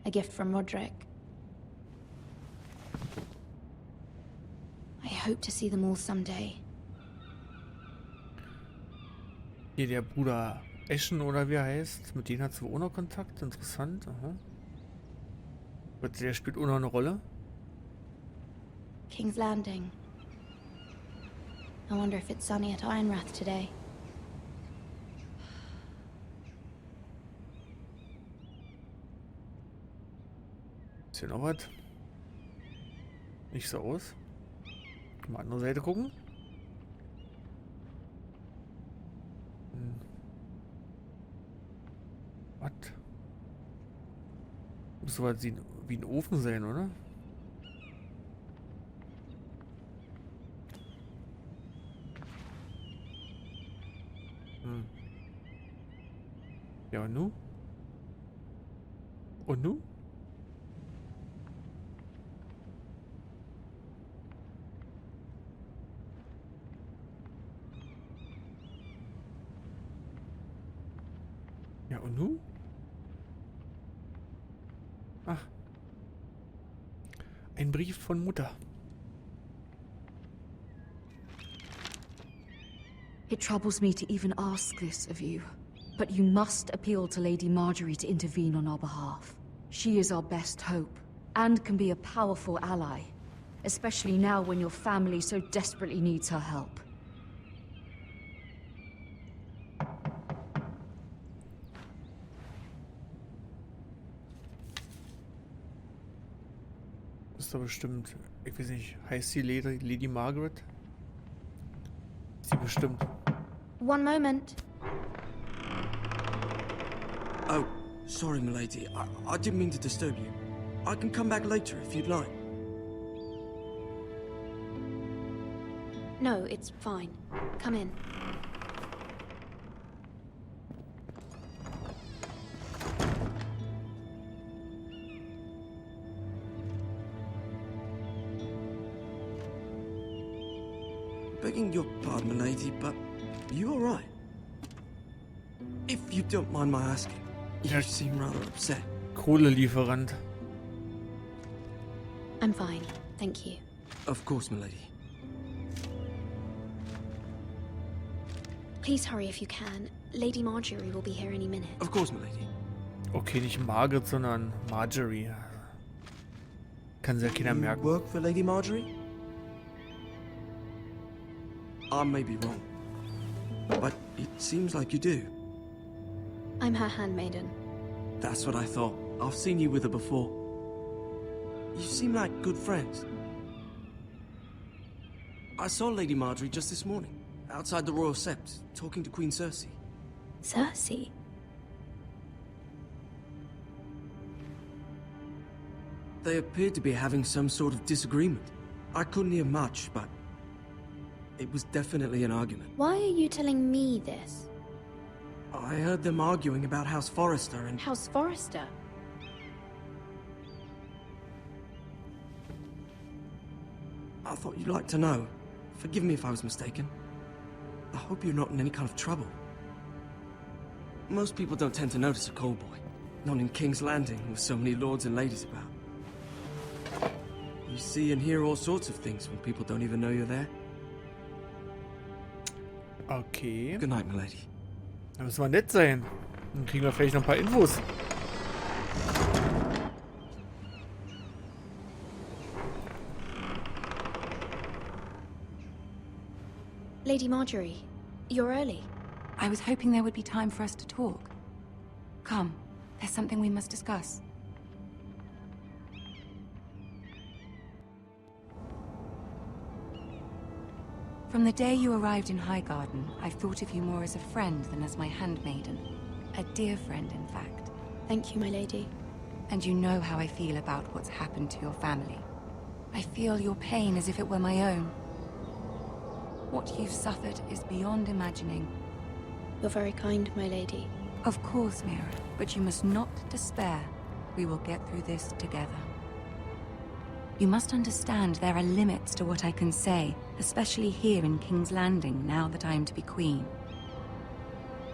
A gift from Roderick. I hope to see them all someday. Hier der Bruder Eschen oder wie er heißt. Mit denen hat sie wohl auch noch Kontakt. Interessant. Aha. Der spielt auch noch eine Rolle. King's Landing. I wonder if it's sunny at Ironrath today. Ist hier noch was? Nicht so aus. Mal andere Seite gucken. Was? Muss so was wie ein Ofen sein, oder? Ja, und nu? Und nu? Ja, und nu? Ach. Ein Brief von Mutter. It troubles me to even ask this of you, but you must appeal to Lady Marjorie to intervene on our behalf. She is our best hope, and can be a powerful ally, especially now when your family so desperately needs her help. Ist doch bestimmt, ich weiß nicht, heißt sie Lady Margaret? die bestimmt. One moment. Oh, sorry, milady. I didn't mean to disturb you. I can come back later if you'd like. No, it's fine. Come in. Begging your pardon, milady, but you all right? If you don't mind my asking, you seem rather upset. Kohlelieferant. I'm fine, thank you. Of course, milady. Please hurry if you can. Lady Marjorie will be here any minute. Of course, milady. Okay, nicht Margaret, sondern Marjorie. Kann sich ja keiner merken. Work for Lady Marjorie? I may be wrong, but it seems like you do. I'm her handmaiden. That's what I thought. I've seen you with her before. You seem like good friends. I saw Lady Marjorie just this morning, outside the Royal Sept, talking to Queen Cersei. Cersei? They appeared to be having some sort of disagreement. I couldn't hear much, but it was definitely an argument. Why are you telling me this? I heard them arguing about House Forrester and... House Forrester? I thought you'd like to know. Forgive me if I was mistaken. I hope you're not in any kind of trouble. Most people don't tend to notice a callboy. Not in King's Landing, with so many lords and ladies about. You see and hear all sorts of things when people don't even know you're there. Okay. Good night, milady. Da müssen wir nett sein. Dann kriegen wir vielleicht noch ein paar Infos. Lady Marjorie, you're early. I was hoping there would be time for us to talk. Come, there's something we must discuss. From the day you arrived in Highgarden, I've thought of you more as a friend than as my handmaiden. A dear friend, in fact. Thank you, my lady. And you know how I feel about what's happened to your family. I feel your pain as if it were my own. What you've suffered is beyond imagining. You're very kind, my lady. Of course, Mira, but you must not despair. We will get through this together. You must understand there are limits to what I can say, especially here in King's Landing, now that I am to be queen.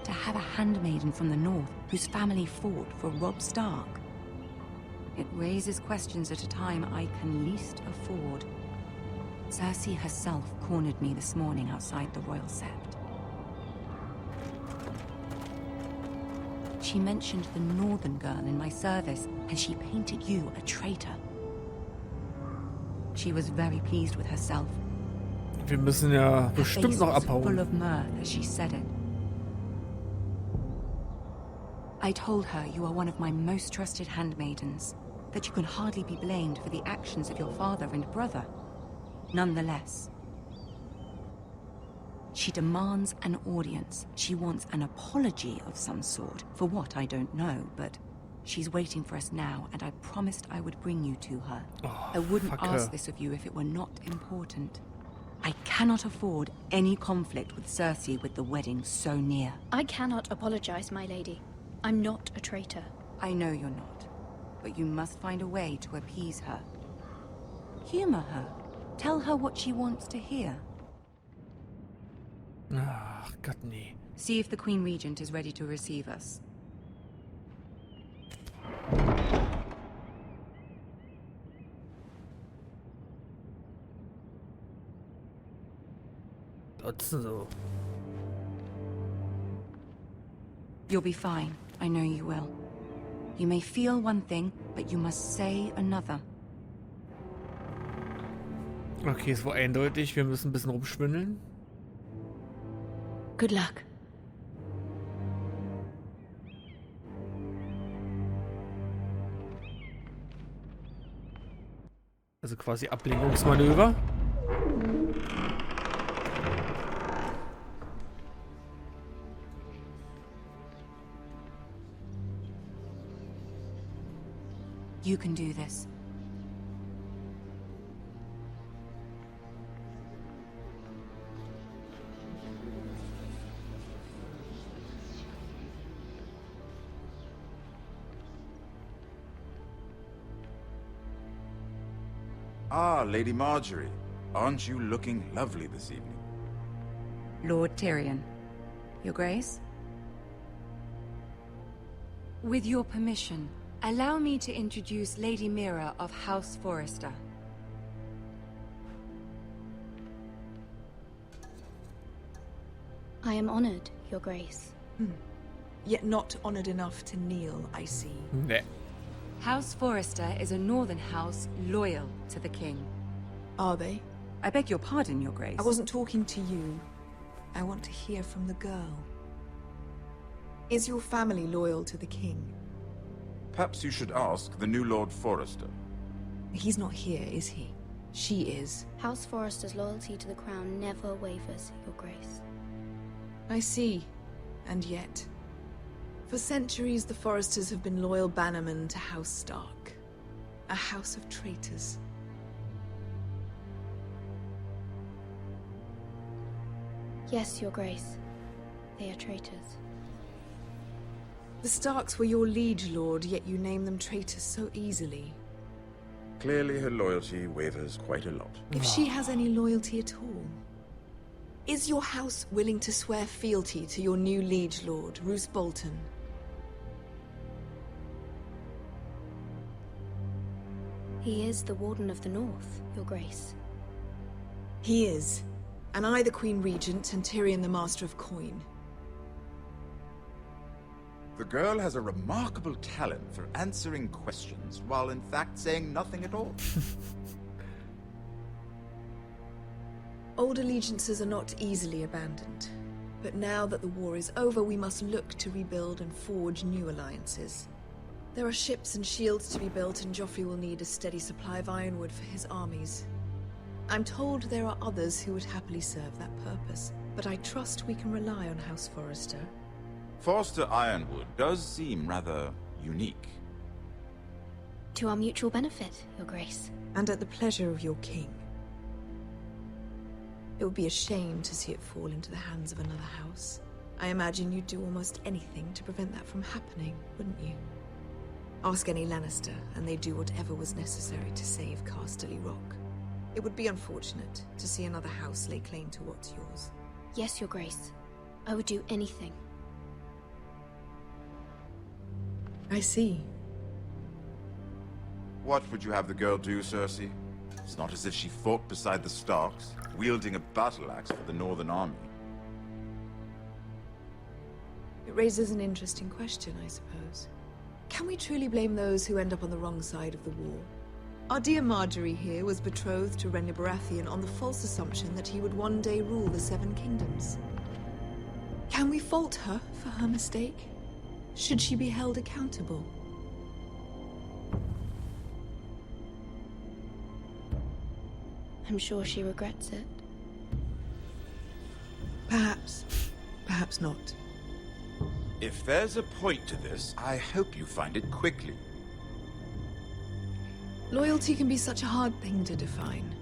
To have a handmaiden from the north whose family fought for Robb Stark. It raises questions at a time I can least afford. Cersei herself cornered me this morning outside the Royal Sept. She mentioned the northern girl in my service, and she painted you a traitor. She was very pleased with herself. Wir müssen ja bestimmt noch Full abhauen. of mirth as she said it. I told her you are one of my most trusted handmaidens, that you can hardly be blamed for the actions of your father and brother. Nonetheless, she demands an audience. She wants an apology of some sort, for what I don't know, but she's waiting for us now, and I promised I would bring you to her. Oh, I wouldn't fuck ask her. this of you if it were not important. I cannot afford any conflict with Cersei with the wedding so near. I cannot apologize, my lady. I'm not a traitor. I know you're not, but you must find a way to appease her. Humor her. Tell her what she wants to hear. Ach Gott, nee. See if the Queen Regent is ready to receive us. Dotzen so. You'll be fine. I know you will. You may feel one thing, but you must say another. Okay, es war eindeutig. Wir müssen ein bisschen rumschwindeln. Good luck. Also quasi Ablenkungsmanöver. You can do this. Ah, Lady Marjorie. Aren't you looking lovely this evening? Lord Tyrion. Your Grace? With your permission, allow me to introduce Lady Mira of House Forrester. I am honored, Your Grace. Yet not honored enough to kneel, I see. House Forrester is a northern house loyal to the king. Are they? I beg your pardon, Your Grace. I wasn't talking to you. I want to hear from the girl. Is your family loyal to the king? Perhaps you should ask the new Lord Forrester. He's not here, is he? She is. House Forrester's loyalty to the crown never wavers, Your Grace. I see. And yet... For centuries, the Forresters have been loyal bannermen to House Stark. A house of traitors. Yes, Your Grace. They are traitors. The Starks were your liege lord, yet you name them traitors so easily. Clearly her loyalty wavers quite a lot. If she has any loyalty at all. Is your house willing to swear fealty to your new liege lord, Roose Bolton? He is the Warden of the North, Your Grace. He is. And I the Queen Regent and Tyrion the Master of Coin. The girl has a remarkable talent for answering questions while in fact saying nothing at all. Old allegiances are not easily abandoned. But now that the war is over, we must look to rebuild and forge new alliances. There are ships and shields to be built, and Joffrey will need a steady supply of ironwood for his armies. I'm told there are others who would happily serve that purpose, but I trust we can rely on House Forrester. Forster Ironwood does seem rather unique. To our mutual benefit, Your Grace. And at the pleasure of your king. It would be a shame to see it fall into the hands of another house. I imagine you'd do almost anything to prevent that from happening, wouldn't you? Ask any Lannister, and they'd do whatever was necessary to save Casterly Rock. It would be unfortunate to see another house lay claim to what's yours. Yes, Your Grace. I would do anything. I see. What would you have the girl do, Cersei? It's not as if she fought beside the Starks, wielding a battle axe for the Northern Army. It raises an interesting question, I suppose. Can we truly blame those who end up on the wrong side of the war? Our dear Marjorie here was betrothed to Rhaenyra Baratheon on the false assumption that he would one day rule the Seven Kingdoms. Can we fault her for her mistake? Should she be held accountable? I'm sure she regrets it. Perhaps. Perhaps not. If there's a point to this, I hope you find it quickly. Loyalty can be such a hard thing to define.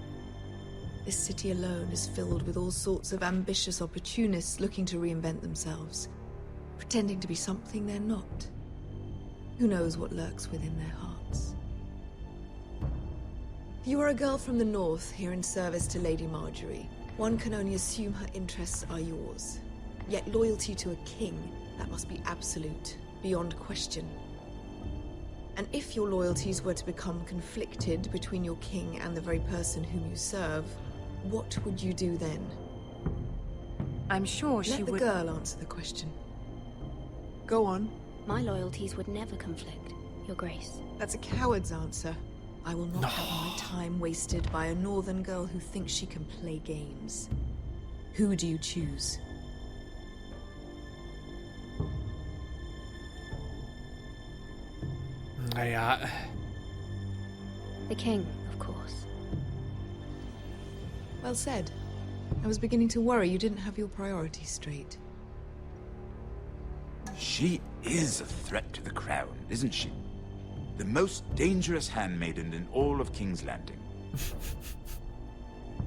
This city alone is filled with all sorts of ambitious opportunists looking to reinvent themselves, pretending to be something they're not. Who knows what lurks within their hearts? You are a girl from the north, here in service to Lady Marjorie. One can only assume her interests are yours. Yet loyalty to a king, that must be absolute, beyond question. And if your loyalties were to become conflicted between your king and the very person whom you serve, what would you do then? I'm sure she would... would... Let the girl answer the question. Go on. My loyalties would never conflict, Your Grace. That's a coward's answer. I will not have my time wasted by a northern girl who thinks she can play games. Who do you choose? Naja. The king, of course. Well said. I was beginning to worry you didn't have your priorities straight. She is a threat to the crown, isn't she? The most dangerous handmaiden in all of King's Landing.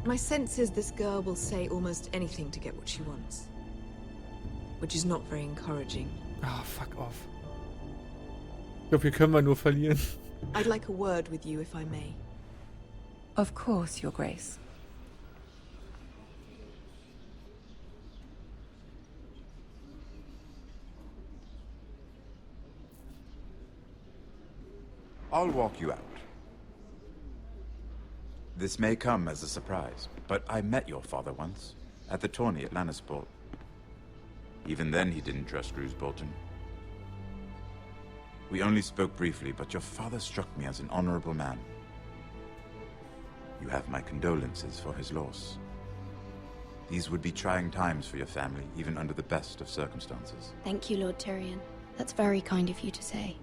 My sense is this girl will say almost anything to get what she wants. Which is not very encouraging. Ah, fuck off. Ich glaube, hier können wir nur verlieren. I'd like a word with you, if I may. Of course, Your Grace. I'll walk you out. This may come as a surprise, but I met your father once, at the tourney at Lannisport. Even then he didn't trust Roose Bolton. We only spoke briefly, but your father struck me as an honorable man. You have my condolences for his loss. These would be trying times for your family, even under the best of circumstances. Thank you, Lord Tyrion. That's very kind of you to say.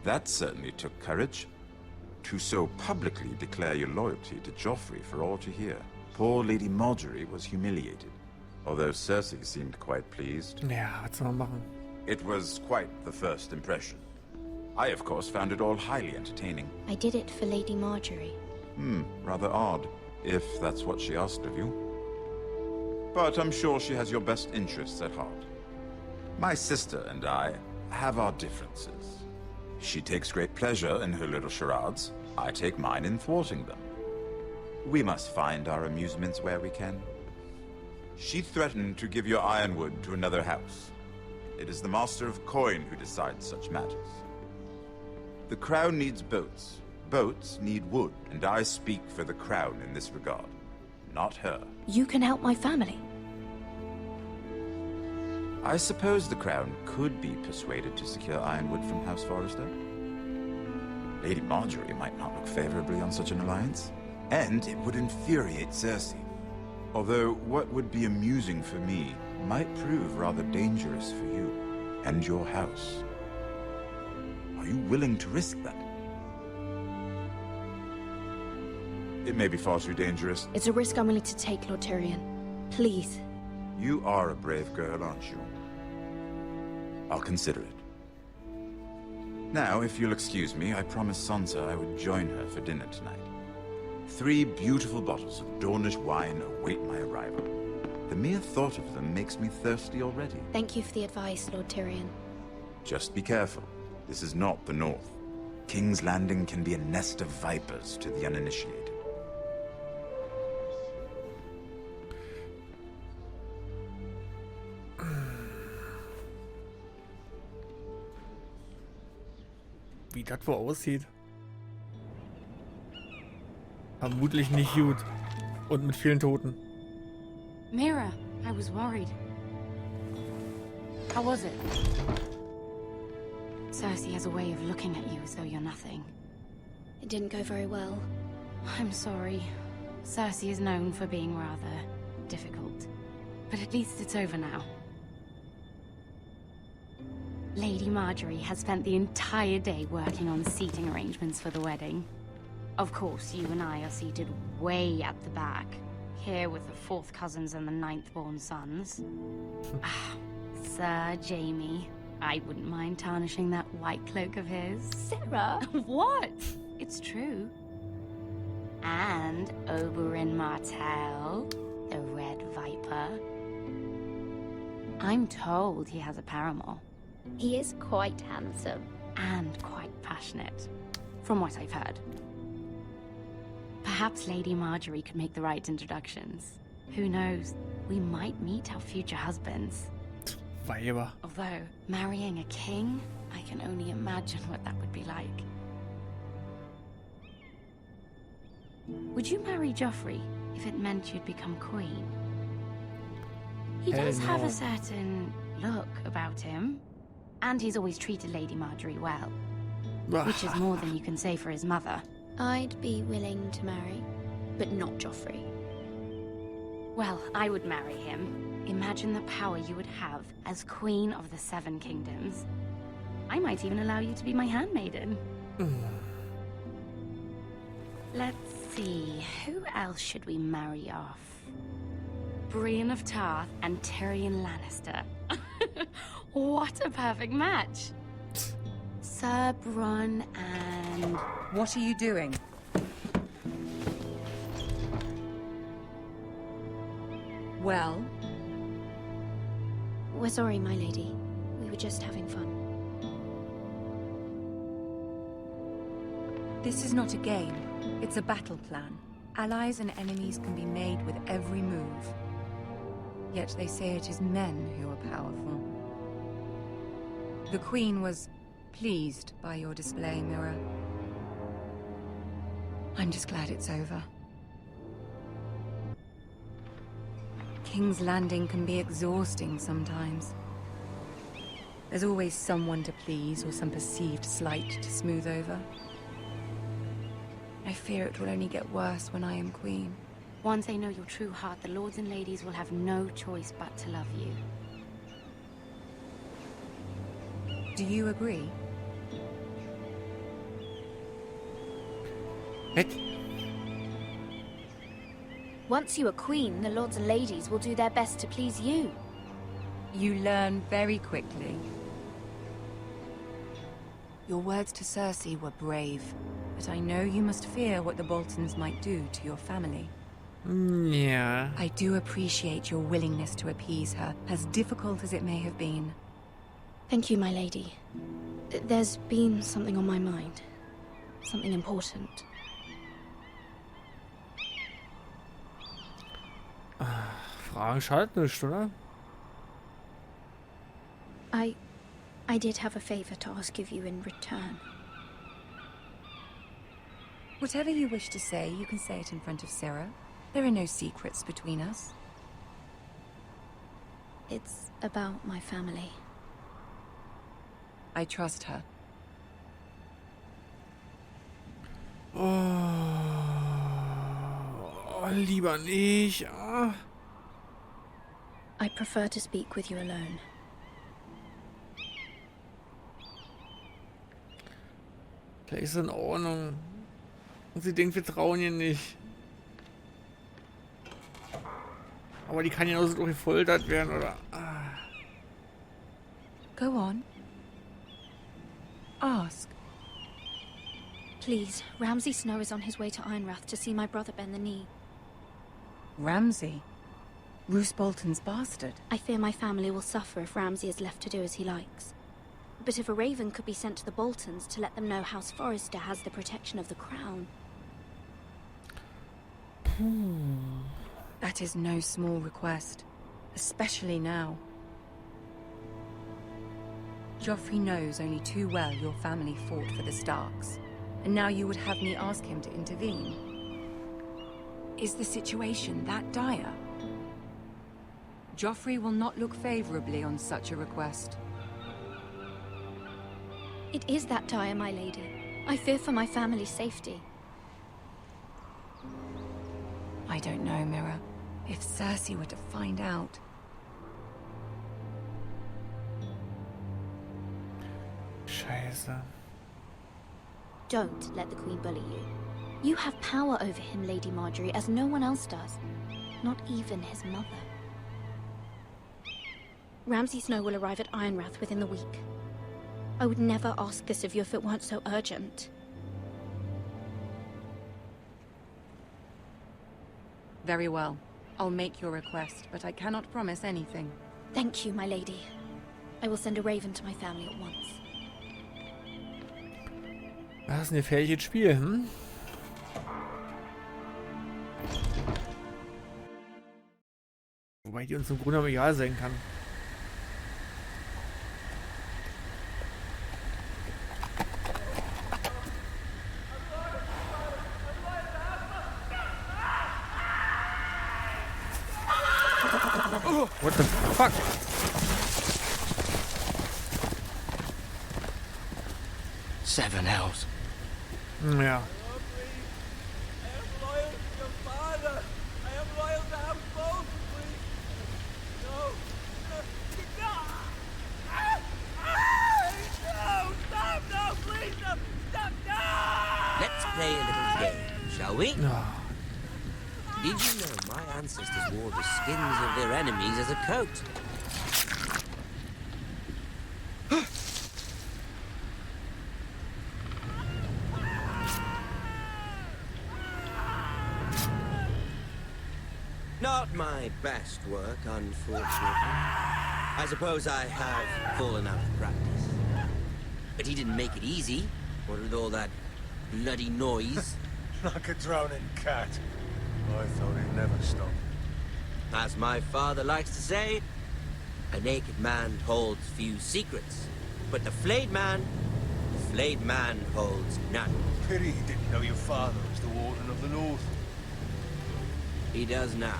That certainly took courage. To so publicly declare your loyalty to Joffrey for all to hear. Poor Lady Marjorie was humiliated, although Cersei seemed quite pleased. Ja, was soll man machen? It was quite the first impression. I, of course, found it all highly entertaining. I did it for Lady Marjorie. Rather odd, if that's what she asked of you. But I'm sure she has your best interests at heart. My sister and I have our differences. She takes great pleasure in her little charades. I take mine in thwarting them. We must find our amusements where we can. She threatened to give your ironwood to another house. It is the Master of Coin who decides such matters. The Crown needs boats. Boats need wood, and I speak for the Crown in this regard, not her. You can help my family. I suppose the Crown could be persuaded to secure ironwood from House Forrester. Lady Marjorie might not look favorably on such an alliance, and it would infuriate Cersei. Although what would be amusing for me might prove rather dangerous for you and your house. Are you willing to risk that? It may be far too dangerous. It's a risk I'm willing to take, Lord Tyrion. Please. You are a brave girl, aren't you? I'll consider it. Now, if you'll excuse me, I promised Sansa I would join her for dinner tonight. 3 beautiful bottles of Dornish wine await my arrival. The mere thought of them makes me thirsty already. Thank you for the advice, Lord Tyrion. Just be careful. This is not the North. King's Landing can be a nest of vipers to the uninitiated. Wie das wohl aussieht. Vermutlich nicht gut. Und mit vielen Toten. Mira, I was worried. How was it? Cersei has a way of looking at you as though you're nothing. It didn't go very well. I'm sorry. Cersei is known for being rather difficult. But at least it's over now. Lady Marjorie has spent the entire day working on seating arrangements for the wedding. Of course, you and I are seated way at the back, here with the 4th cousins and the 9th-born sons. Sir Jaime, I wouldn't mind tarnishing that white cloak of his. Sarah! What? It's true. And Oberyn Martell, the Red Viper. I'm told he has a paramour. He is quite handsome. And quite passionate, from what I've heard. Perhaps Lady Marjorie could make the right introductions. Who knows? We might meet our future husbands. Weiber. Although, marrying a king, I can only imagine what that would be like. Would you marry Joffrey if it meant you'd become queen? He does have a certain look about him. And he's always treated Lady Marjorie well. Which is more than you can say for his mother. I'd be willing to marry, but not Joffrey. Well, I would marry him. Imagine the power you would have as Queen of the 7 Kingdoms. I might even allow you to be my handmaiden. Let's see, who else should we marry off? Brienne of Tarth and Tyrion Lannister. What a perfect match! Sir Brun and... What are you doing? Well? We're sorry, my lady. We were just having fun. This is not a game. It's a battle plan. Allies and enemies can be made with every move. Yet they say it is men who are powerful. The Queen was pleased by your display, Mirror. I'm just glad it's over. King's Landing can be exhausting sometimes. There's always someone to please or some perceived slight to smooth over. I fear it will only get worse when I am Queen. Once they know your true heart, the lords and ladies will have no choice but to love you. Do you agree? Once you are queen, the lords and ladies will do their best to please you. You learn very quickly. Your words to Cersei were brave, but I know you must fear what the Boltons might do to your family. Yeah. I do appreciate your willingness to appease her, as difficult as it may have been. Thank you, my lady. There's been something on my mind. Something important. Fragen schadet nicht, oder? I did have a favor to ask of you in return. Whatever you wish to say, you can say it in front of Sarah. There are no secrets between us. It's about my family. I trust her. Oh, lieber nicht. Ah. I prefer to speak with you alone. Vielleicht ist in Ordnung. Und sie denkt, wir trauen ihr nicht. Aber die kann ja nur so durchgefoltert werden, oder? Ah. Go on. Ask. Please, Ramsay Snow is on his way to Ironrath to see my brother bend the knee. Ramsay? Roose Bolton's bastard? I fear my family will suffer if Ramsay is left to do as he likes. But if a raven could be sent to the Boltons to let them know House Forrester has the protection of the crown... That is no small request, especially now. Joffrey knows only too well your family fought for the Starks, and now you would have me ask him to intervene. Is the situation that dire? Joffrey will not look favorably on such a request. It is that dire, my lady. I fear for my family's safety. I don't know, Mirror. If Cersei were to find out... Scheiße. Don't let the Queen bully you. You have power over him, Lady Marjorie, as no one else does. Not even his mother. Ramsay Snow will arrive at Ironrath within the week. I would never ask this of you if it weren't so urgent. Very well. I'll make your request, but I cannot promise anything. Thank you, my lady. I will send a raven to my family at once. Das ist ein gefährliches Spiel, hm? Wobei die uns im Grunde egal sein kann. What the fuck? Seven hells. Ja. Let's play a little game, shall we? No. Did you know my ancestors wore the skins of their enemies as a coat? Not my best work, unfortunately. I suppose I have fallen out of practice. But he didn't make it easy. What with all that bloody noise? Like a drowning cat. I thought he'd never stop. As my father likes to say, a naked man holds few secrets. But the flayed man holds none. Pity he didn't know your father was the Warden of the North. He does now.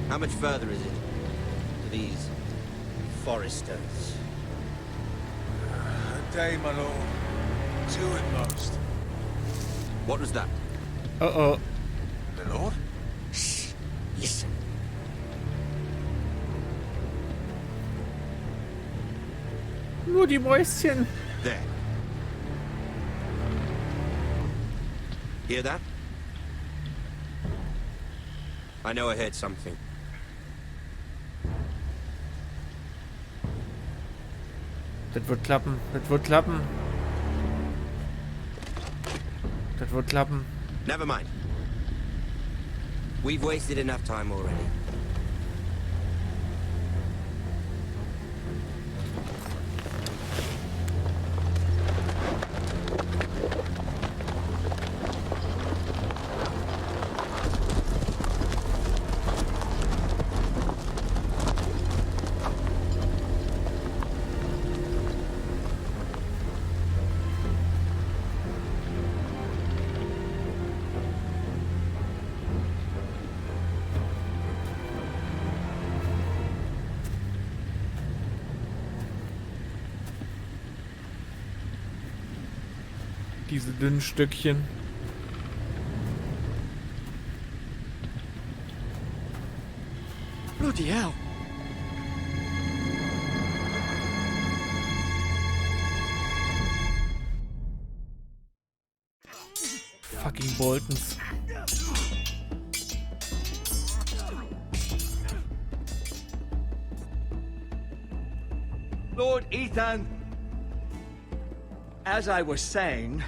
How much further is it to these foresters? A day, my lord. 2 at most. What was that? Uh-oh. My lord? Shh. Listen. Nur die Mäuschen. There. Hear that? I know I heard something. Das wird klappen. Das wird klappen. Das wird klappen. Never mind. We've wasted enough time already. Diese dünnen Stückchen. Bloody hell. Fucking Boltons. Lord Ethan! As I was saying,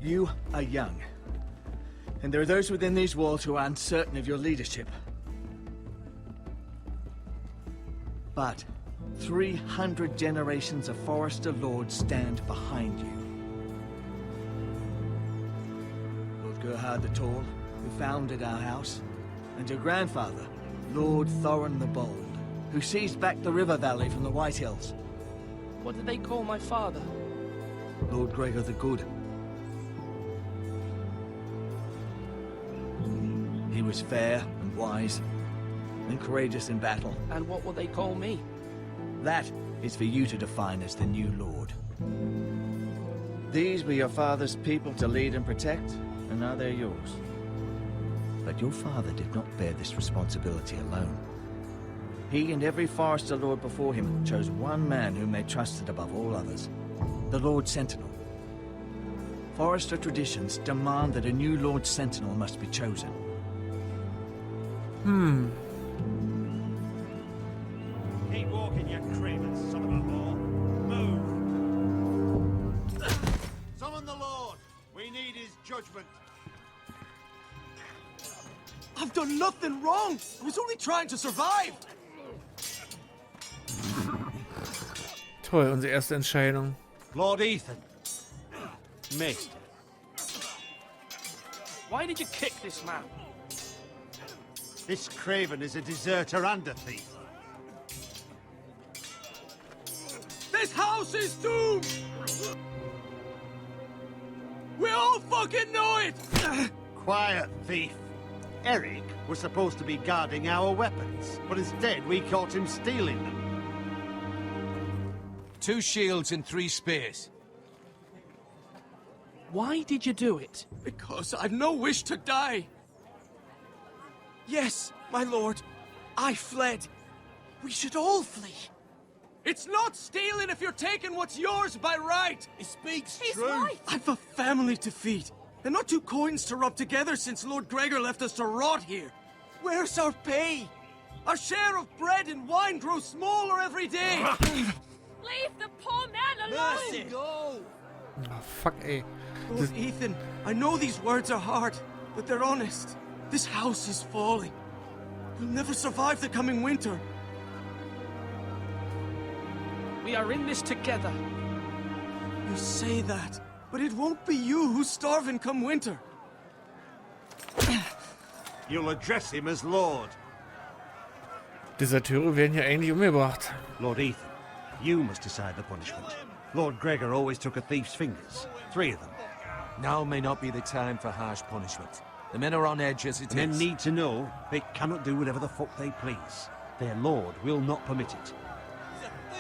you are young. And there are those within these walls who are uncertain of your leadership. But 300 generations of Forester Lords stand behind you. Lord Gerhard the Tall, who founded our house, and your grandfather, Lord Thorin the Bold, who seized back the river valley from the White Hills. What did they call my father? Lord Gregor the Good. He was fair and wise, and courageous in battle. And what will they call me? That is for you to define as the new Lord. These were your father's people to lead and protect, and now they're yours. But your father did not bear this responsibility alone. He and every Forester Lord before him chose one man whom they trusted above all others. The Lord Sentinel. Forester traditions demand that a new Lord Sentinel must be chosen. Keep walking, you craven son of a whore. Move! Summon the Lord! We need his judgment. I've done nothing wrong! I was only trying to survive! Toll, unsere erste Entscheidung. Lord Ethan. Missed. Why did you kick this man? This craven is a deserter and a thief. This house is doomed! We all fucking know it! Quiet, thief. Eric was supposed to be guarding our weapons, but instead we caught him stealing them. 2 shields and 3 spears. Why did you do it? Because I've no wish to die. Yes, my lord. I fled. We should all flee. It's not stealing if you're taking what's yours by right. He speaks He's true. right. I've a family to feed. And not 2 coins to rub together since Lord Gregor left us to rot here. Where's our pay? Our share of bread and wine grows smaller every day. Leave the poor man alone! Mercy, go! Oh, fuck, ey. Lord Ethan, I know these words are hard, but they're honest. This house is falling. We'll never survive the coming winter. We are in this together. You say that, but it won't be you who's starving come winter. You'll address him as Lord. Deserteure werden hier eigentlich umgebracht. Lord Ethan, you must decide the punishment. Lord Gregor always took a thief's fingers. 3 of them. Now may not be the time for harsh punishment. The men are on edge as it is. Men need to know they cannot do whatever the fuck they please. Their lord will not permit it.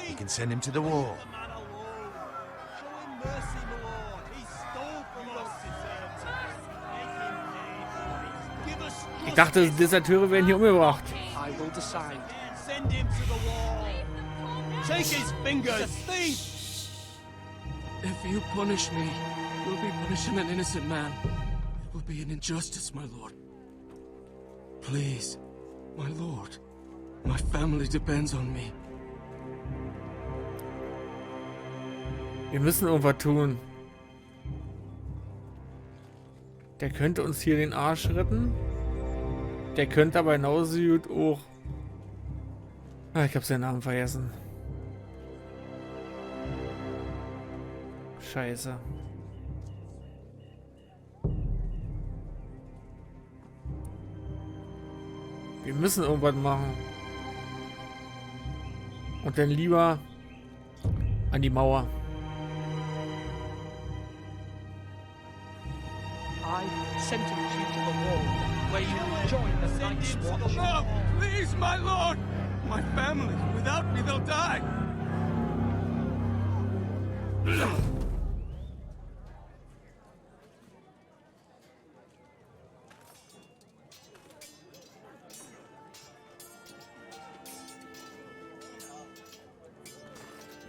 You can send him to the wall. Ich dachte, Deserteure werden hier umgebracht. I will decide. Send him to the wall. Take his fingers. Thief! If you punish me, you'll be punishing an innocent man. It will be an injustice, my lord. Please, my lord. My family depends on me. Wir müssen irgendwas tun. Der könnte uns hier den Arsch retten. Der könnte aber genauso gut auch... Ah, ich habe seinen Namen vergessen. Scheiße. Wir müssen irgendwas machen. Und dann lieber an die Mauer. I sentence you to the wall, where you will join the Night's Watch. No! Please, my lord! My family, without me, they'll die!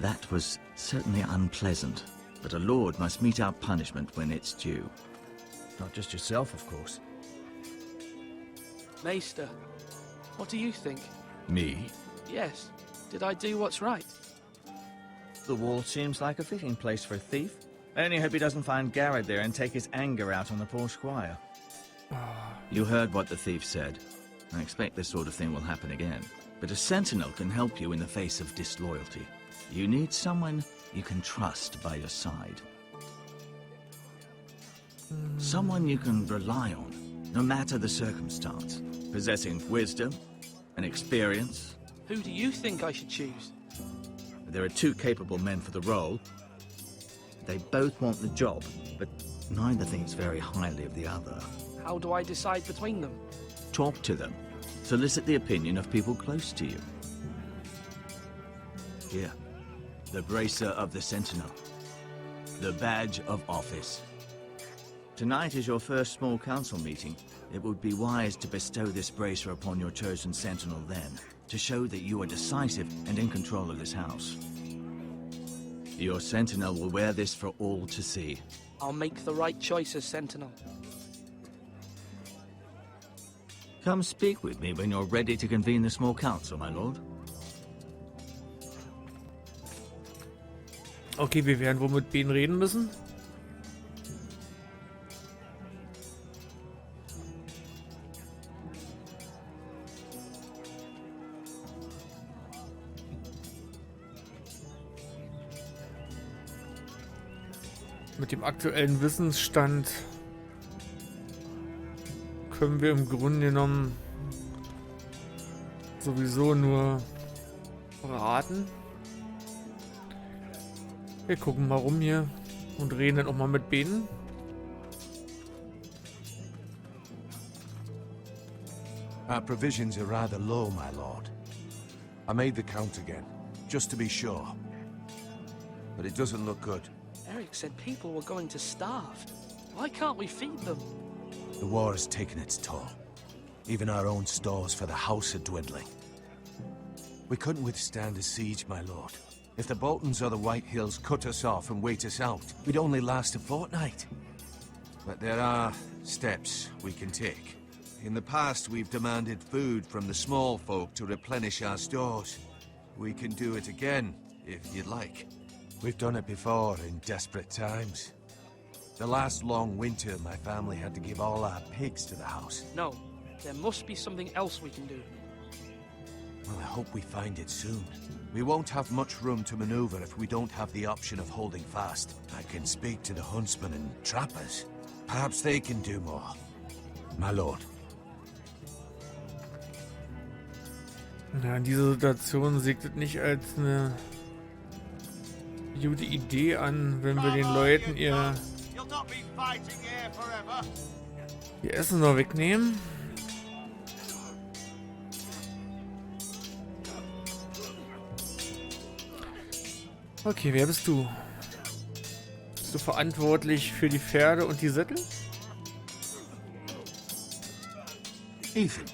That was certainly unpleasant, but a lord must mete out punishment when it's due. Not just yourself, of course. Maester, what do you think? Me? Yes. Did I do what's right? The wall seems like a fitting place for a thief. I only hope he doesn't find Garrett there and take his anger out on the poor squire. You heard what the thief said. I expect this sort of thing will happen again. But a sentinel can help you in the face of disloyalty. You need someone you can trust by your side. Someone you can rely on, no matter the circumstance. Possessing wisdom and experience. Who do you think I should choose? There are 2 capable men for the role. They both want the job, but neither thinks very highly of the other. How do I decide between them? Talk to them. Solicit the opinion of people close to you. Here, the bracer of the Sentinel. The badge of office. Tonight is your first small council meeting. It would be wise to bestow this bracer upon your chosen Sentinel then, to show that you are decisive and in control of this house. Your Sentinel will wear this for all to see. I'll make the right choice as Sentinel. Come speak with me when you're ready to convene the small council, my lord. Okay, wir werden wohl mit denen reden müssen. Mit dem aktuellen Wissensstand können wir im Grunde genommen sowieso nur raten. Wir gucken mal rum hier und reden dann auch mal mit Benen. Our provisions are rather low, my lord. I made the count again, just to be sure. But it doesn't look good. Eric said people were going to starve. Why can't we feed them? The war has taken its toll. Even our own stores for the house are dwindling. We couldn't withstand a siege, my lord. If the Boltons or the White Hills cut us off and wait us out, we'd only last a fortnight. But there are steps we can take. In the past, we've demanded food from the small folk to replenish our stores. We can do it again, if you'd like. We've done it before in desperate times. The last long winter, my family had to give all our pigs to the house. No, There must be something else we can do. Well, I hope we find it soon. We won't have much room to maneuver if we don't have the option of holding fast. I can speak to the huntsmen and trappers. Perhaps they can do more. My lord. Ja, in dieser Situation sieht es nicht als eine gute Idee an, wenn wir den Leuten ihr Essen noch wegnehmen. Okay, wer bist du? Bist du verantwortlich für die Pferde und die Sättel? Ethan.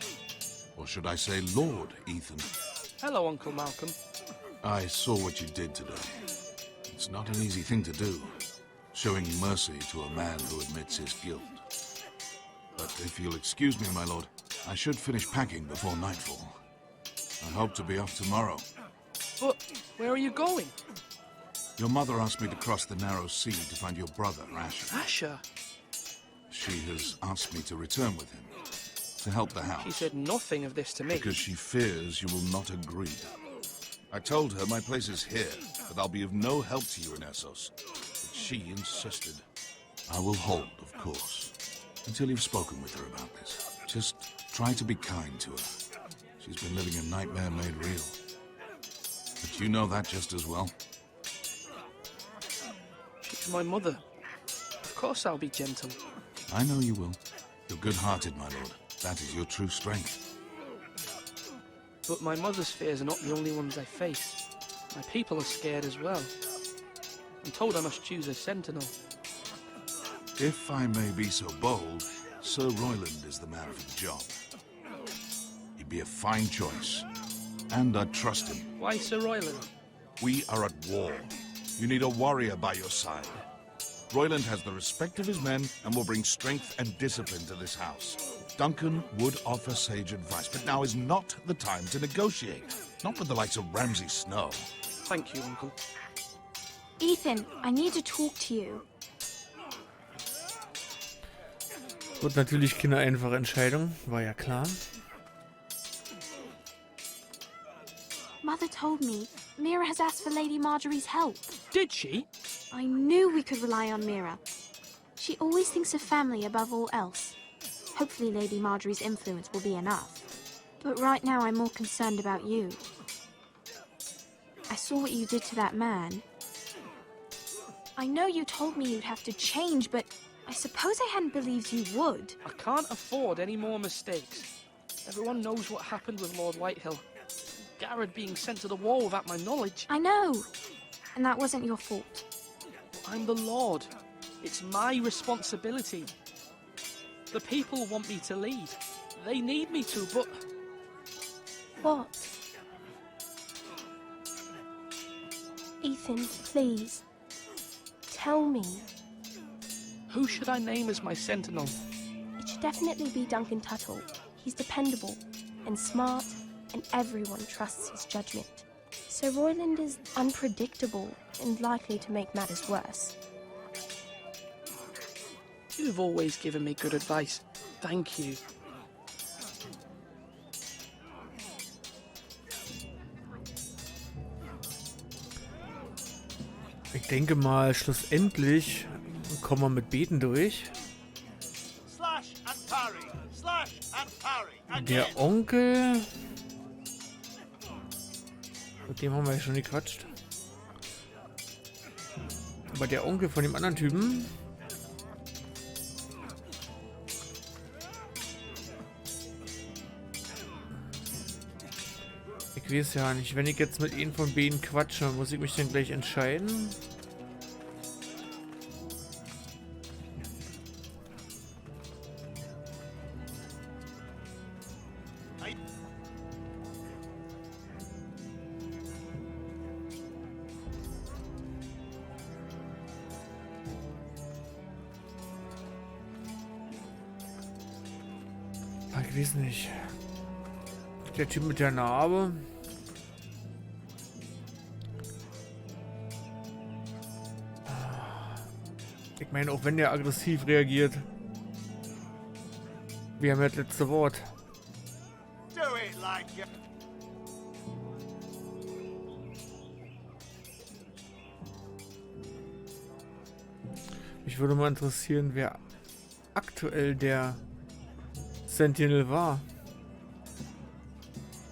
Or should I say Lord Ethan? Hello, Uncle Malcolm. I saw what you did today. It's not an easy thing to do, showing mercy to a man who admits his guilt. But if you'll excuse me, my lord, I should finish packing before nightfall. I hope to be off tomorrow. But where are you going? Your mother asked me to cross the narrow sea to find your brother, Asher. Asher? She has asked me to return with him, to help the house. She said nothing of this to me. Because she fears you will not agree. I told her my place is here, that I'll be of no help to you in Essos. But she insisted. I will hold, of course, until you've spoken with her about this. Just try to be kind to her. She's been living a nightmare made real. But you know that just as well. She's my mother. Of course I'll be gentle. I know you will. You're good-hearted, my lord. That is your true strength. But my mother's fears are not the only ones I face. My people are scared as well. I'm told I must choose a sentinel. If I may be so bold, Sir Royland is the man for the job. He'd be a fine choice. And I'd trust him. Why Sir Royland? We are at war. You need a warrior by your side. Royland has the respect of his men and will bring strength and discipline to this house. Duncan would offer sage advice, but now is not the time to negotiate. Not with the likes of Ramsay Snow. Thank you, Uncle. Ethan, I need to talk to you. Wird natürlich keine einfache Entscheidung, war ja klar. Mother told me Mira has asked for Lady Marjorie's help. Did she? I knew we could rely on Mira. She always thinks of family above all else. Hopefully Lady Marjorie's influence will be enough. But right now I'm more concerned about you. I saw what you did to that man. I know you told me you'd have to change, but I suppose I hadn't believed you would. I can't afford any more mistakes. Everyone knows what happened with Lord Whitehill. Garrett being sent to the war without my knowledge. I know. And that wasn't your fault. I'm the Lord. It's my responsibility. The people want me to lead. They need me to, but... What? Ethan, please. Tell me. Who should I name as my sentinel? It should definitely be Duncan Tuttle. He's dependable and smart, and everyone trusts his judgment. Sir Royland is unpredictable and likely to make matters worse. You've always given me good advice. Thank you. Ich denke mal, schlussendlich kommen wir mit Beten durch. Slash and parry. Slash and parry. Der Onkel... Mit dem haben wir ja schon gequatscht. Aber der Onkel von dem anderen Typen... Ich weiß ja nicht, wenn ich jetzt mit ihnen von beiden quatsche, muss ich mich dann gleich entscheiden. Ich weiß nicht. Der Typ mit der Narbe. Ich meine, auch wenn der aggressiv reagiert. Wir haben ja das letzte Wort. like you. Mich würde mal interessieren, wer aktuell der Sentinel war.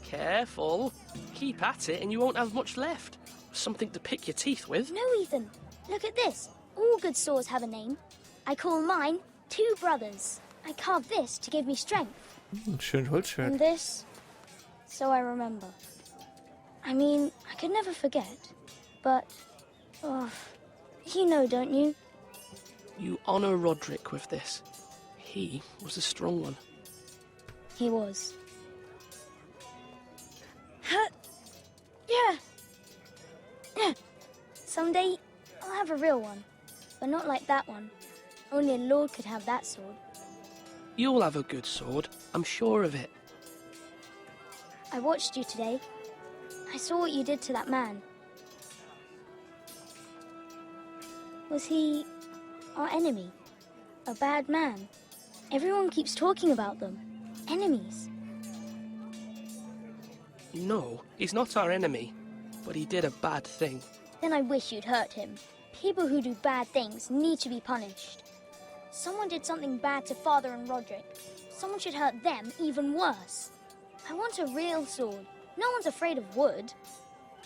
Careful. Keep at it and you won't have much left. Something to pick your teeth with. No, Ethan. Look at this. All good swords have a name. I call mine Two Brothers. I carved this to give me strength. Schön Holzschwert. And this, so I remember. I mean, I could never forget. But, oh, you know, don't you? You honor Roderick with this. He was a strong one. He was. Yeah. Someday, I'll have a real one. But not like that one. Only a lord could have that sword. You'll have a good sword. I'm sure of it. I watched you today. I saw what you did to that man. Was he our enemy? A bad man? Everyone keeps talking about them. Enemies. No, he's not our enemy. But he did a bad thing. Then I wish you'd hurt him. People who do bad things need to be punished. Someone did something bad to Father and Roderick. Someone should hurt them even worse. I want a real sword. No one's afraid of wood.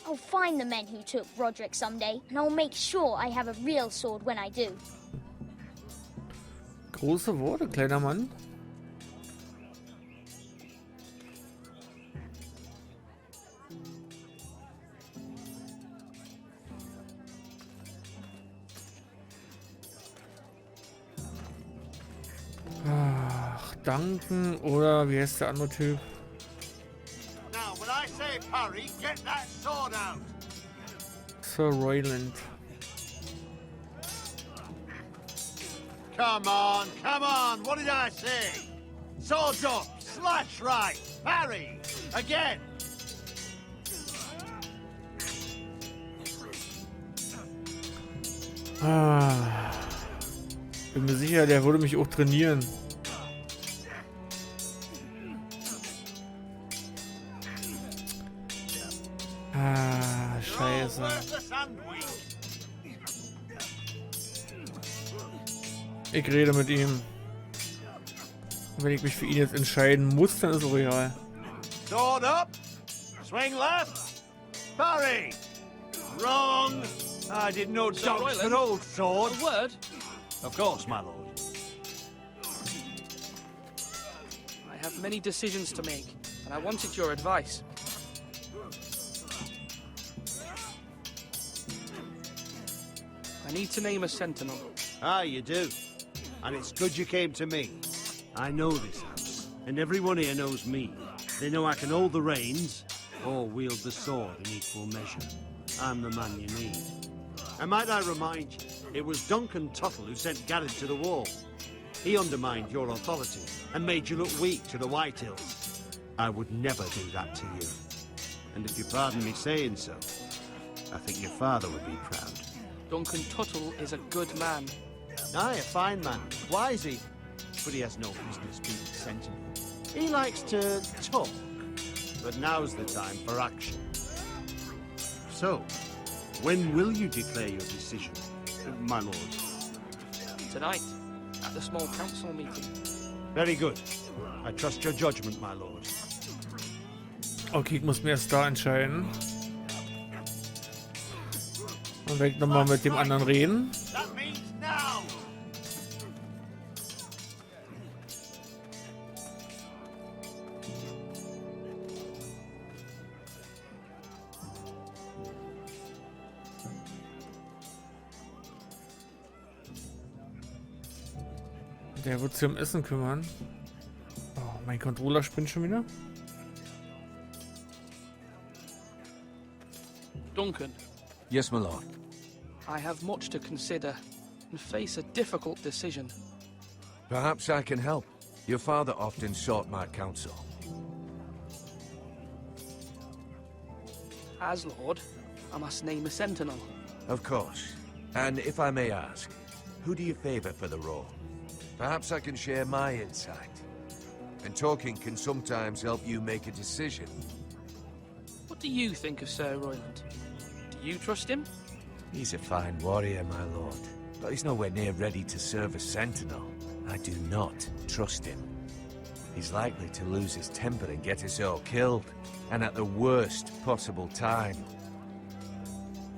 I'll find the men who took Roderick someday, and I'll make sure I have a real sword when I do. Große Worte, kleiner Mann. Ach, danken oder wie heißt der andere Typ? Now, when I say parry, get that sword out. Sir Royland. Come on, what did I say? Swords up, slash right, parry, again. Ah, bin mir sicher, der würde mich auch trainieren. Ah, scheiße. Ich rede mit ihm. Und wenn ich mich für ihn jetzt entscheiden muss, dann ist es real. Sword up, swing left, parry. Wrong. I didn't know dogs could hold swords. A word? Of course, my lord. I have many decisions to make, and I wanted your advice. I need to name a sentinel. Ah, you do. And it's good you came to me. I know this house, and everyone here knows me. They know I can hold the reins, or wield the sword in equal measure. I'm the man you need. And might I remind you, it was Duncan Tuttle who sent Garrett to the wall. He undermined your authority, and made you look weak to the White Hills. I would never do that to you. And if you pardon me saying so, I think your father would be proud. Duncan Tuttle is a good man. Aye, a fine man. Wise he. But he has no business being sentinel. He likes to talk, but now's the time for action. So, when will you declare your decision, my lord? Tonight, at the small council meeting. Very good. I trust your judgment, my lord. Okay, ich muss mir erst da entscheiden. Dann werde ich nochmal mit dem anderen reden. That means now. Der wird sich um Essen kümmern. Oh, mein Controller spinnt schon wieder. Duncan. Yes, my lord. I have much to consider and face a difficult decision. Perhaps I can help. Your father often sought my counsel. As Lord, I must name a sentinel. Of course. And if I may ask, who do you favor for the role? Perhaps I can share my insight. and talking can sometimes help you make a decision. What do you think of Sir Royland? Do you trust him? He's a fine warrior, my lord, but he's nowhere near ready to serve as sentinel. I do not trust him. He's likely to lose his temper and get us all killed, and at the worst possible time.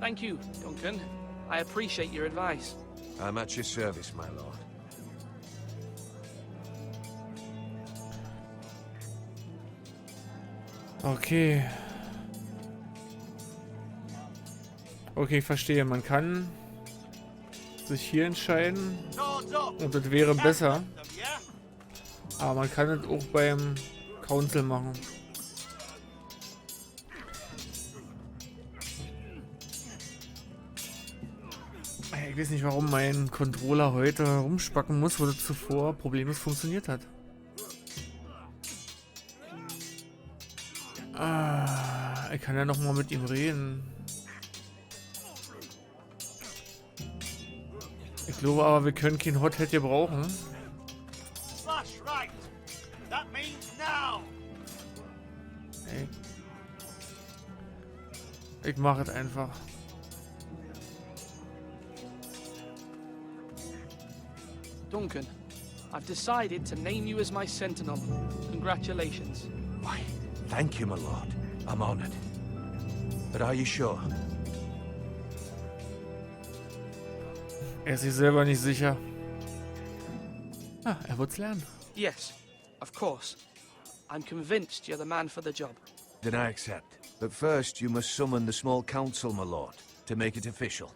Thank you, Duncan. I appreciate your advice. I'm at your service, my lord. Okay. Okay, ich verstehe. Man kann sich hier entscheiden und das wäre besser. Aber man kann es auch beim Council machen. Ich weiß nicht, warum mein Controller heute rumspacken muss, wo das zuvor problemlos funktioniert hat. Ich kann ja noch mal mit ihm reden. Ich glaube aber, wir können kein Hothead hier brauchen. Ich mache es einfach. Duncan, I've decided to name you as my sentinel. Congratulations. Why, thank you, my lord. I'm honored. But are you sure? Ist sich selber nicht sicher. Wird's lernen. Yes, of course. I'm convinced you're the man for the job. Then I accept. But first, you must summon the small council, my lord, to make it official.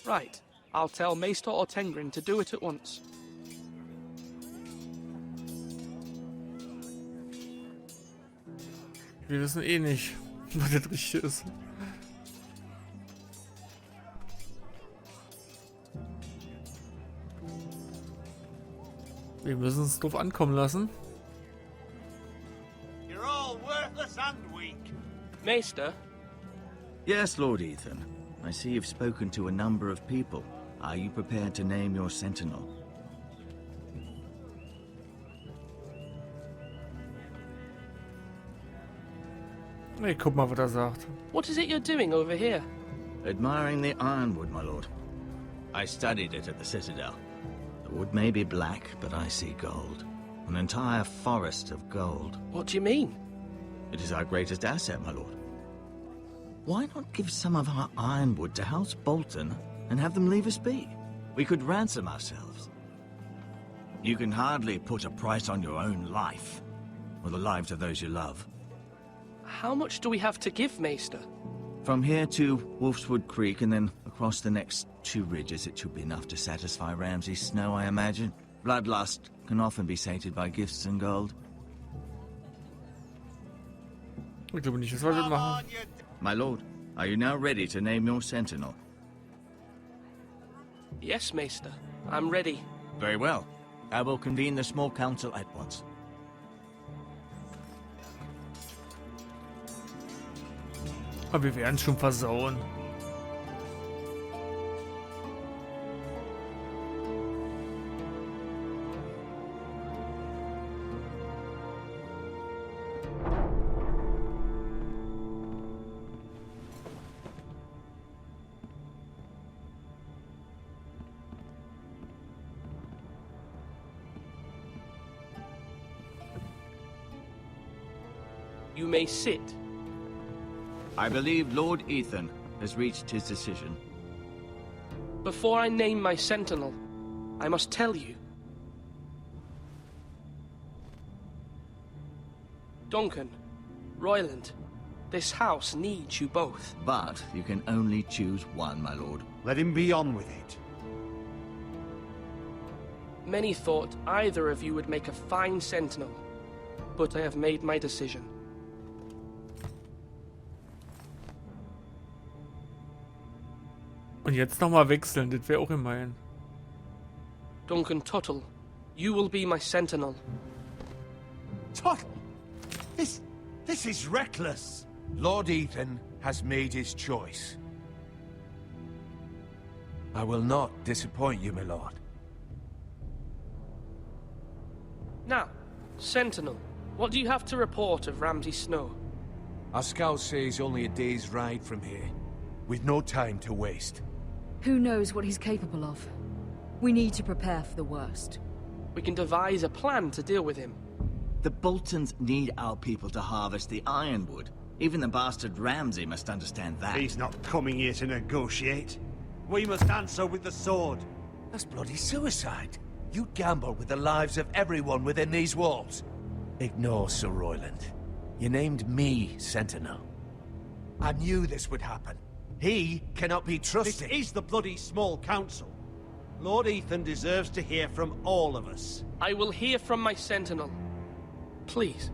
Right. I'll tell Maester Ortengrin to do it at once. Wir wissen eh nicht, was das richtig ist. Wir müssen es drauf ankommen lassen. You're all worthless and weak. Maester? Yes, Lord Ethan. I see you've spoken to a number of people. Are you prepared to name your sentinel? Hey, guck mal, was er sagt. What is it you're doing over here? Admiring the ironwood, my lord. I studied it at the Citadel. The wood may be black, but I see gold. An entire forest of gold. What do you mean? It is our greatest asset, my lord. Why not give some of our ironwood to House Bolton and have them leave us be? We could ransom ourselves. You can hardly put a price on your own life, or the lives of those you love. How much do we have to give, Maester? From here to Wolfswood Creek and then across the next 2 ridges, it should be enough to satisfy Ramsay Snow, I imagine. Bloodlust can often be sated by gifts and gold. Ich glaube nicht, dass wir das machen. My lord, are you now ready to name your sentinel? Yes, Maester. I'm ready. Very well. I will convene the small council at once. Aber wir werden es schon versauen. You may sit. I believe Lord Ethan has reached his decision. Before I name my sentinel, I must tell you. Duncan, Royland, this house needs you both. But you can only choose one, my lord. Let him be on with it. Many thought either of you would make a fine sentinel, but I have made my decision. Und jetzt nochmal wechseln, das wäre auch gemein. Duncan Tuttle, you will be my sentinel. Tuttle? This is reckless. Lord Ethan has made his choice. I will not disappoint you, my lord. Now, sentinel, What do you have to report of Ramsay Snow? Our scouts say he's only a day's ride from here, with no time to waste. Who knows what he's capable of? We need to prepare for the worst. We can devise a plan to deal with him. The Boltons need our people to harvest the ironwood. Even the bastard Ramsay must understand that. He's not coming here to negotiate. We must answer with the sword. That's bloody suicide. You gamble with the lives of everyone within these walls. Ignore Sir Royland. You named me Sentinel. I knew this would happen. He cannot be trusted. This is the bloody small council. Lord Ethan deserves to hear from all of us. I will hear from my Sentinel. Please.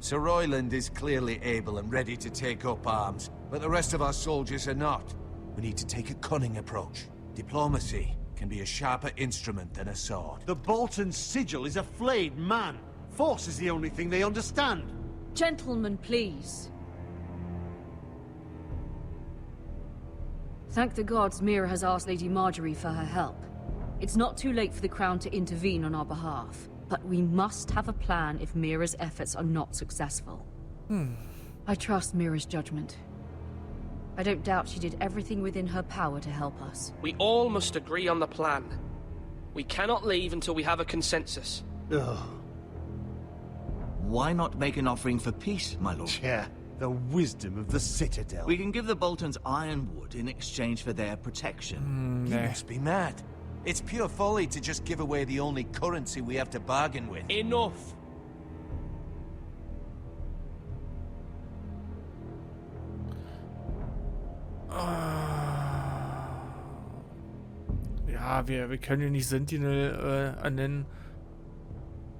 Sir Royland is clearly able and ready to take up arms, but the rest of our soldiers are not. We need to take a cunning approach. Diplomacy can be a sharper instrument than a sword. The Bolton sigil is a flayed man. Force is the only thing they understand. Gentlemen, please. Thank the gods Mira has asked Lady Marjorie for her help. It's not too late for the Crown to intervene on our behalf, but we must have a plan if Mira's efforts are not successful. I trust Mira's judgment. I don't doubt she did everything within her power to help us. We all must agree on the plan. We cannot leave until we have a consensus. Ugh. Why not make an offering for peace, my lord? Yeah, the wisdom of the Citadel. We can give the Boltons ironwood in exchange for their protection. You must be mad. It's pure folly to just give away the only currency we have to bargain with. Enough! Ja, wir können ihn nicht Sentinel ernennen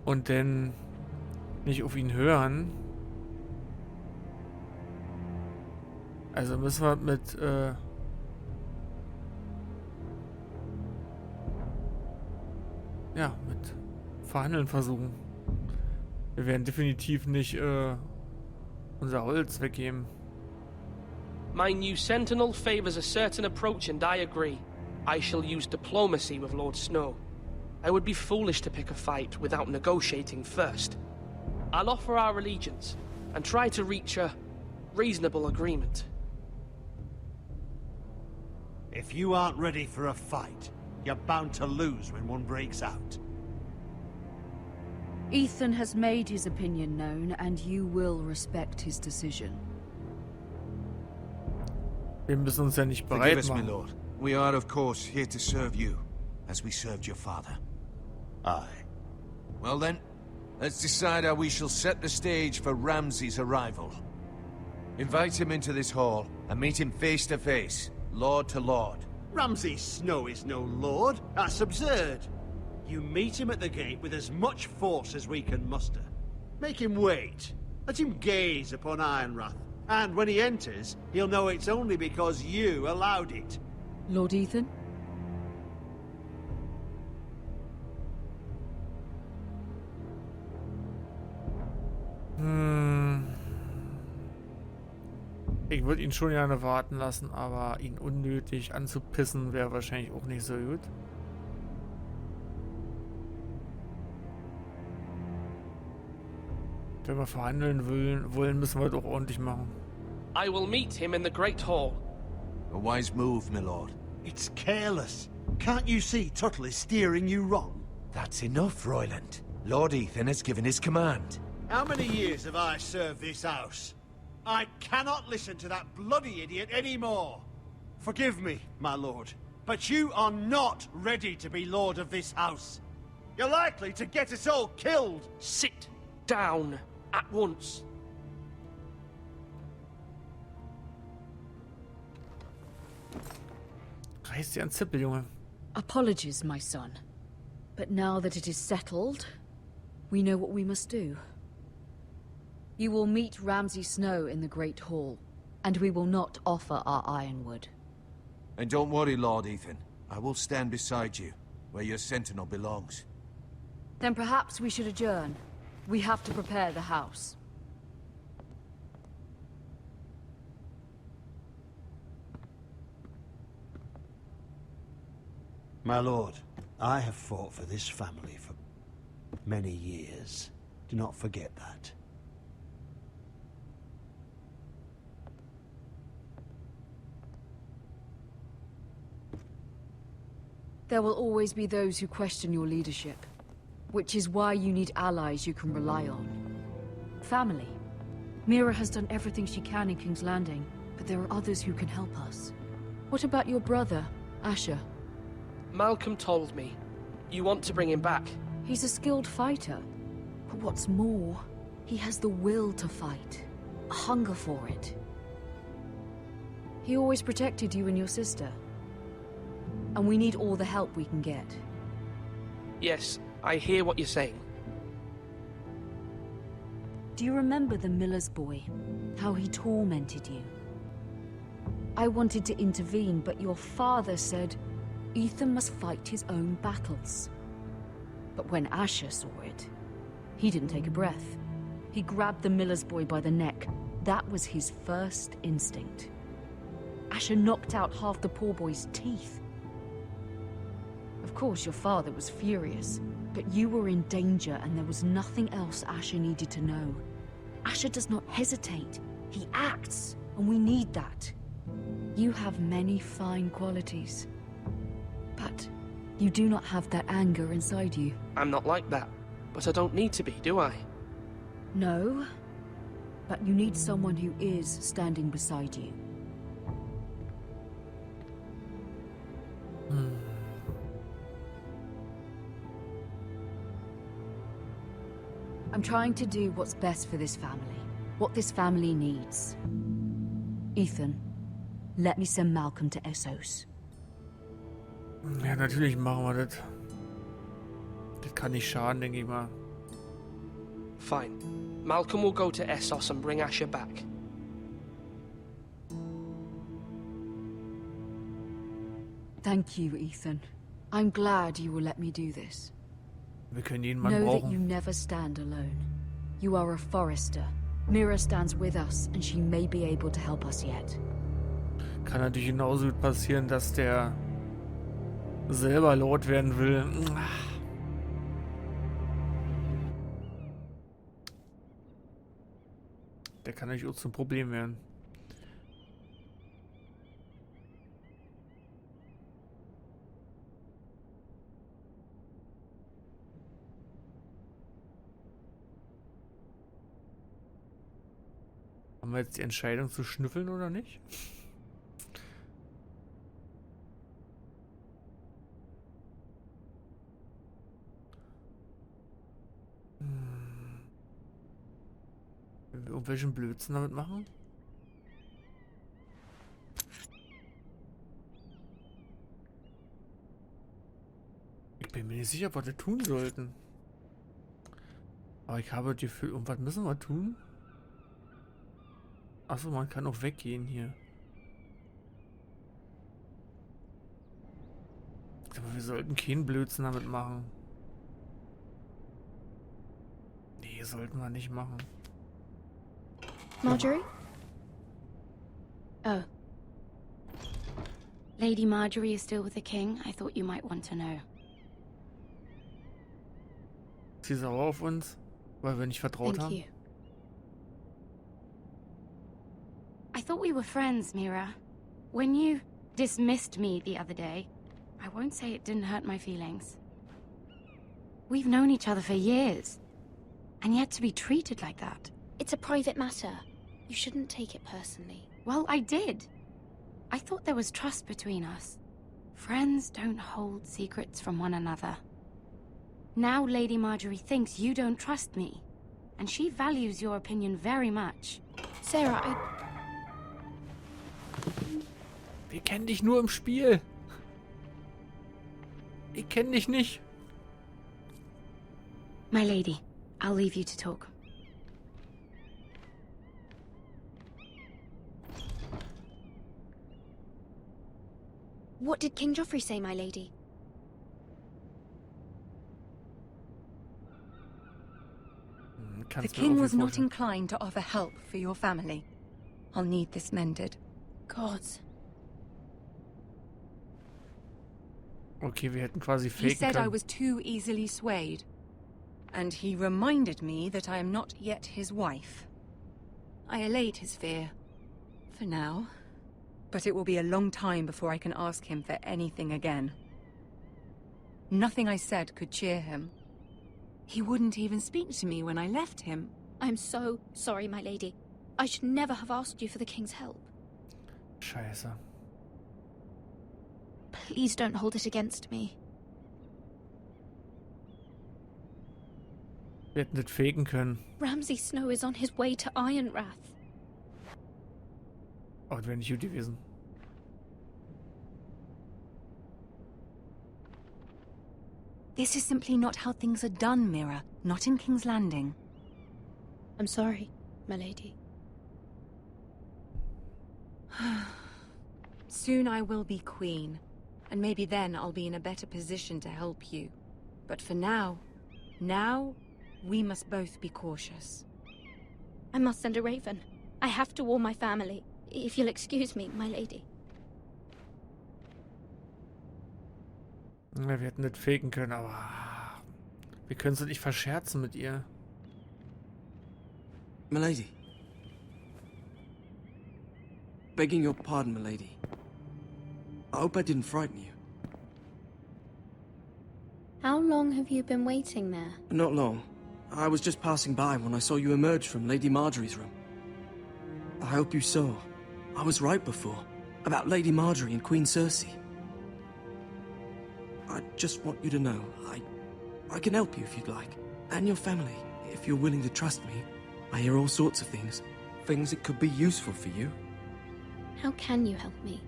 und dann nicht auf ihn hören. Also müssen wir mit ja, mit Verhandeln versuchen. Wir werden definitiv nicht unser Holz weggeben. My new Sentinel favors a certain approach and I agree. I shall use diplomacy with Lord Snow. I would be foolish to pick a fight without negotiating first. I'll offer our allegiance and try to reach a reasonable agreement. If you aren't ready for a fight, you're bound to lose when one breaks out. Ethan has made his opinion known, and you will respect his decision. Wir müssen uns ja nicht Forgive bereit us, my machen. lord. We are, of course, here to serve you, as we served your father. Aye. Well then, let's decide how we shall set the stage for Ramsay's arrival. Invite him into this hall, and meet him face to face, lord to lord. Ramsay Snow is no lord. That's absurd. You meet him at the gate with as much force as we can muster. Make him wait. Let him gaze upon Ironrath. And when he enters, he'll know it's only because you allowed it. Lord Ethan? Ich würde ihn schon gerne warten lassen, aber ihn unnötig anzupissen wäre wahrscheinlich auch nicht so gut. Wenn wir verhandeln wollen, müssen wir doch ordentlich machen. I will meet him in the Great Hall. A wise move, my lord. It's careless. Can't you see Tuttle is steering you wrong? That's enough, Royland. Lord Ethan has given his command. How many years have I served this house? I cannot listen to that bloody idiot anymore. Forgive me, my lord, but you are not ready to be lord of this house. You're likely to get us all killed. Sit down at once. Reiß dir an Zippel, Junge. Apologies, my son. But now that it is settled, we know what we must do. You will meet Ramsay Snow in the Great Hall, and we will not offer our ironwood. And don't worry, Lord Ethan. I will stand beside you, where your sentinel belongs. Then perhaps we should adjourn. We have to prepare the house. My lord, I have fought for this family for many years. Do not forget that. There will always be those who question your leadership, which is why you need allies you can rely on. Family. Mira has done everything she can in King's Landing, but there are others who can help us. What about your brother, Asher? Malcolm told me. You want to bring him back? He's a skilled fighter. But what's more, he has the will to fight. A hunger for it. He always protected you and your sister. And we need all the help we can get. Yes, I hear what you're saying. Do you remember the miller's boy? How he tormented you? I wanted to intervene, but your father said Ethan must fight his own battles. But when Asher saw it, he didn't take a breath. He grabbed the miller's boy by the neck. That was his first instinct. Asher knocked out half the poor boy's teeth. Of course, your father was furious, but you were in danger and there was nothing else Asher needed to know. Asher does not hesitate. He acts, and we need that. You have many fine qualities, but you do not have that anger inside you. I'm not like that, but I don't need to be, do I? No, but you need someone who is standing beside you. I'm trying to do what's best for this family, what this family needs. Ethan, let me send Malcolm to Essos. Ja, natürlich machen wir das. Das kann nicht schaden, denke ich mal. Fine. Malcolm will go to Essos and bring Asher back. Thank you, Ethan. I'm glad you will let me do this. Wir können jeden Mann Know brauchen. that you never stand alone. You are a Forester. Mira stands with us, and she may be able to help us yet. Kann natürlich genauso gut passieren, dass der selber Lord werden will. Der kann natürlich auch zum Problem werden. Haben wir jetzt die Entscheidung zu schnüffeln oder nicht? Wenn wir irgendwelchen Blödsinn damit machen? Ich bin mir nicht sicher, was wir tun sollten. Aber ich habe das Gefühl, irgendwas müssen wir tun. Achso, man kann auch weggehen hier. Aber wir sollten keinen Blödsinn damit machen. Nee, sollten wir nicht machen. Marjorie? Oh. Lady Marjorie is still with the king. I thought you might want to know. Ist sie sauer auf uns, weil wir nicht vertraut haben? Thank you. I thought we were friends, Mira. When you dismissed me the other day, I won't say it didn't hurt my feelings. We've known each other for years, and yet to be treated like that. It's a private matter. You shouldn't take it personally. Well, I did. I thought there was trust between us. Friends don't hold secrets from one another. Now Lady Marjorie thinks you don't trust me, and she values your opinion very much. Sarah, Wir kennen dich nur im Spiel. Ich kenne dich nicht. My lady, I'll leave you to talk. What did King Joffrey say, my lady? The king was not inclined to offer help for your family. I'll need this mended. Gods. Okay, wir hätten quasi He faken said I können. was too easily swayed. and he reminded me that I am not yet his wife. I allayed his fear. For now. But it will be a long time before I can ask him for anything again. Nothing I said could cheer him. He wouldn't even speak to me when I left him. I'm so sorry, my lady. I should never have asked you for the king's help. Scheiße. Please don't hold it against me. Wir hätten das faken können. Ramsay Snow is on his way to Ironrath. Oh, das wäre nicht gut gewesen. This is simply not how things are done, Mira. Not in King's Landing. I'm sorry, my lady. Soon I will be queen, and maybe then I'll be in a better position to help you. But for now, we must both be cautious. I must send a raven. I have to warn my family. If you'll excuse me, my lady. Ja, wir hätten das faken können, aber wir können es nicht verscherzen mit ihr. Milady. Begging your pardon, milady. I hope I didn't frighten you. How long have you been waiting there? Not long. I was just passing by when I saw you emerge from Lady Marjorie's room. I hope you saw. I was right before. About Lady Marjorie and Queen Cersei. I just want you to know, I can help you if you'd like. And your family, if you're willing to trust me. I hear all sorts of things. Things that could be useful for you. How can you help me?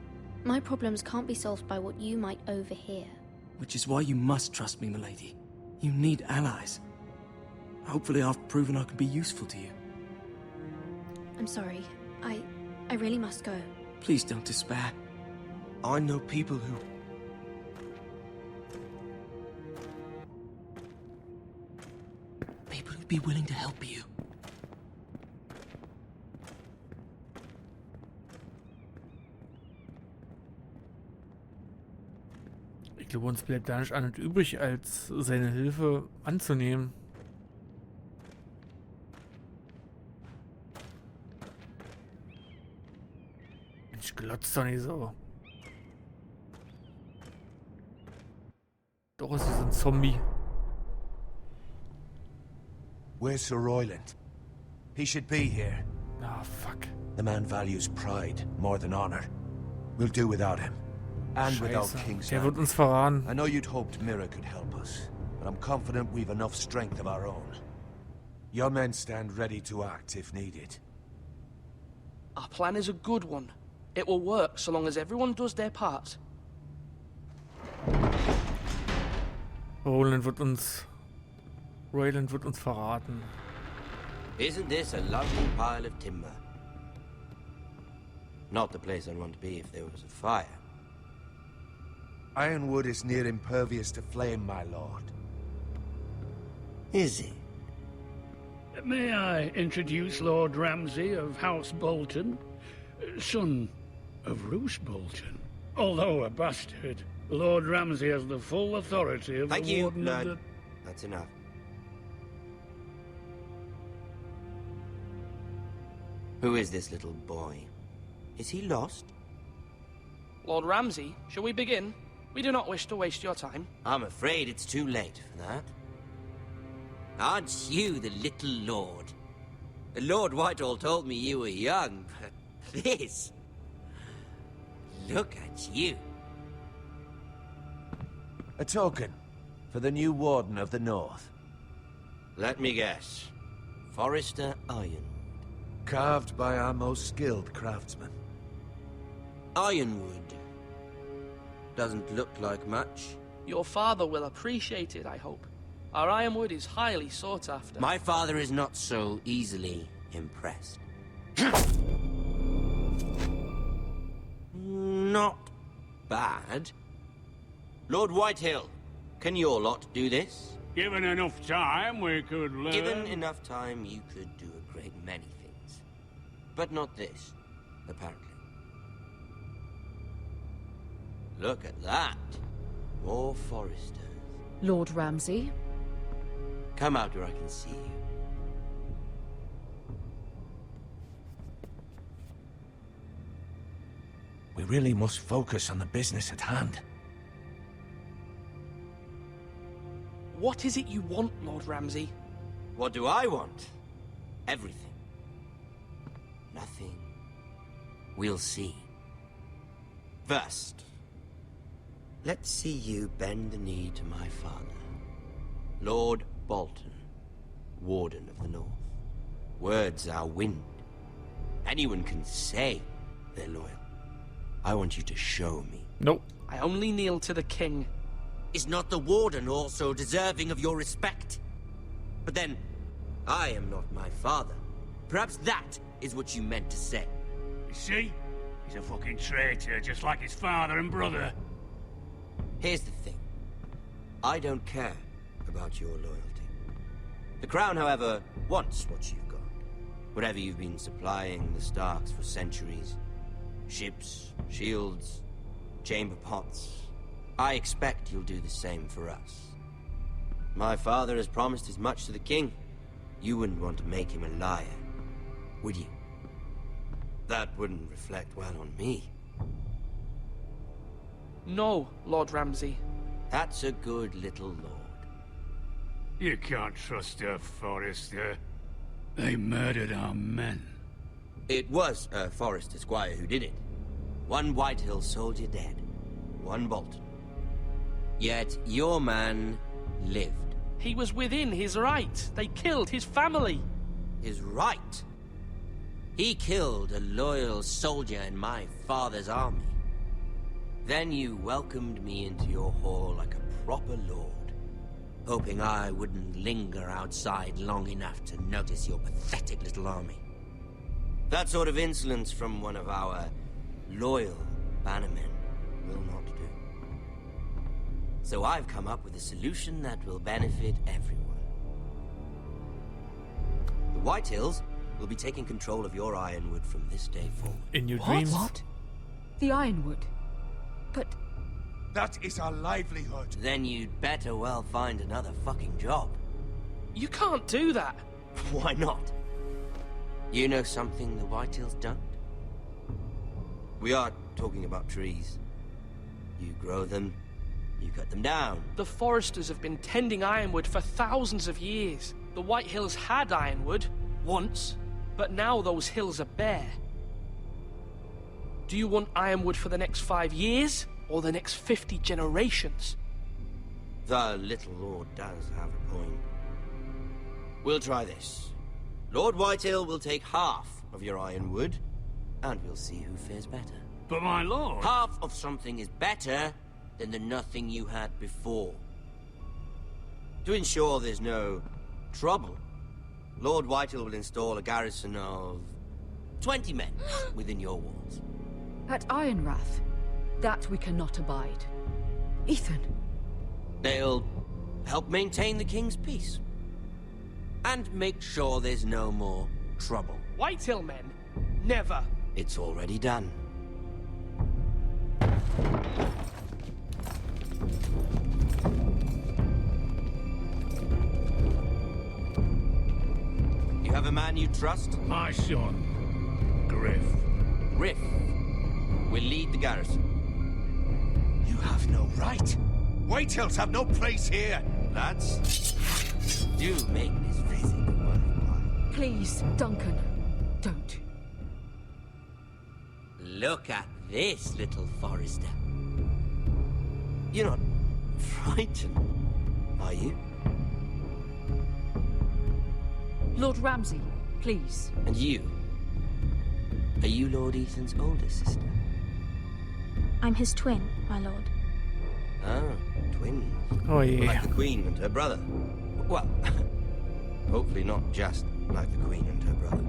My problems can't be solved by what you might overhear. Which is why you must trust me, milady. You need allies. Hopefully I've proven I can be useful to you. I'm sorry. I really must go. Please don't despair. I know people who... People who'd be willing to help you. Ich glaube, uns bleibt da nicht anderes übrig, als seine Hilfe anzunehmen. Mensch, glotzt doch nicht so. Doch ist es ein Zombie. Where's Sir Royland? He should be here. Ah, fuck. The man values pride more than honor. We'll do without him. And without Scheiße. King's Der wird Landing. uns verraten. I know you'd hoped Mira could help us, but I'm confident we've enough strength of our own. Your men stand ready to act if needed. Our plan is a good one. It will work so long as everyone does their part. Roland wird uns verraten. Isn't this a lovely pile of timber? Not the place I'd want to be if there was a fire. Ironwood is near impervious to flame, my lord. Is it? May I introduce Lord Ramsay of House Bolton, son of Roose Bolton. Although a bastard, Lord Ramsay has the full authority of Thank the you, Warden of Lord. the... That's enough. Who is this little boy? Is he lost? Lord Ramsay, shall we begin? We do not wish to waste your time. I'm afraid it's too late for that. Aren't you the little lord? Lord Whitehall told me you were young, but this... Look at you. A token for the new Warden of the North. Let me guess. Forrester Ironwood. Carved by our most skilled craftsmen. Ironwood. Doesn't look like much. Your father will appreciate it, I hope. Our ironwood is highly sought after. My father is not so easily impressed. Not bad. Lord Whitehill, can your lot do this? Given enough time, we could learn... Given enough time, you could do a great many things. But not this, apparently. Look at that. More Forresters. Lord Ramsay, Come out where I can see you. We really must focus on the business at hand. What is it you want, Lord Ramsay? What do I want? Everything. Nothing. We'll see. First, let's see you bend the knee to my father, Lord Bolton, Warden of the North. Words are wind. Anyone can say they're loyal. I want you to show me. Nope. I only kneel to the king. Is not the Warden also deserving of your respect? But then, I am not my father. Perhaps that is what you meant to say. You see? He's a fucking traitor, just like his father and brother. Here's the thing. I don't care about your loyalty. The Crown, however, wants what you've got. Whatever you've been supplying the Starks for centuries. Ships, shields, chamber pots. I expect you'll do the same for us. My father has promised as much to the king. You wouldn't want to make him a liar, would you? That wouldn't reflect well on me. No, Lord Ramsay. That's a good little lord. You can't trust her, Forrester. They murdered our men. It was a Forrester squire who did it. One Whitehill soldier dead. One Bolton. Yet your man lived. He was within his right. They killed his family. His right? He killed a loyal soldier in my father's army. Then you welcomed me into your hall like a proper lord, hoping I wouldn't linger outside long enough to notice your pathetic little army. That sort of insolence from one of our loyal bannermen will not do. So I've come up with a solution that will benefit everyone. The Whitehills will be taking control of your Ironwood from this day forward. In your dreams? What? The Ironwood? But... That is our livelihood. Then you'd better well find another fucking job. You can't do that. Why not? You know something the Whitehills don't? We are talking about trees. You grow them, you cut them down. The Foresters have been tending Ironwood for thousands of years. The Whitehills had Ironwood, once, but now those hills are bare. Do you want Ironwood for the next 5 years, or the next 50 generations? The little lord does have a point. We'll try this. Lord Whitehill will take half of your Ironwood, and we'll see who fares better. But my lord... Half of something is better than the nothing you had before. To ensure there's no trouble, Lord Whitehill will install a garrison of 20 men within your walls. At Ironrath? That we cannot abide. Ethan. They'll help maintain the king's peace. And make sure there's no more trouble. Whitehill men? Never. It's already done. You have a man you trust? My son, Griff. Griff will lead the garrison. You have no right. Whitehills have no place here. Lads, do make this visit worthwhile. Please, Duncan, don't. Look at this, little Forrester. You're not frightened, are you? Lord Ramsay, please. And you? Are you Lord Ethan's older sister? I'm his twin, my lord. Ah, twins. Oh, yeah. Like the Queen and her brother. Well, hopefully not just like the Queen and her brother.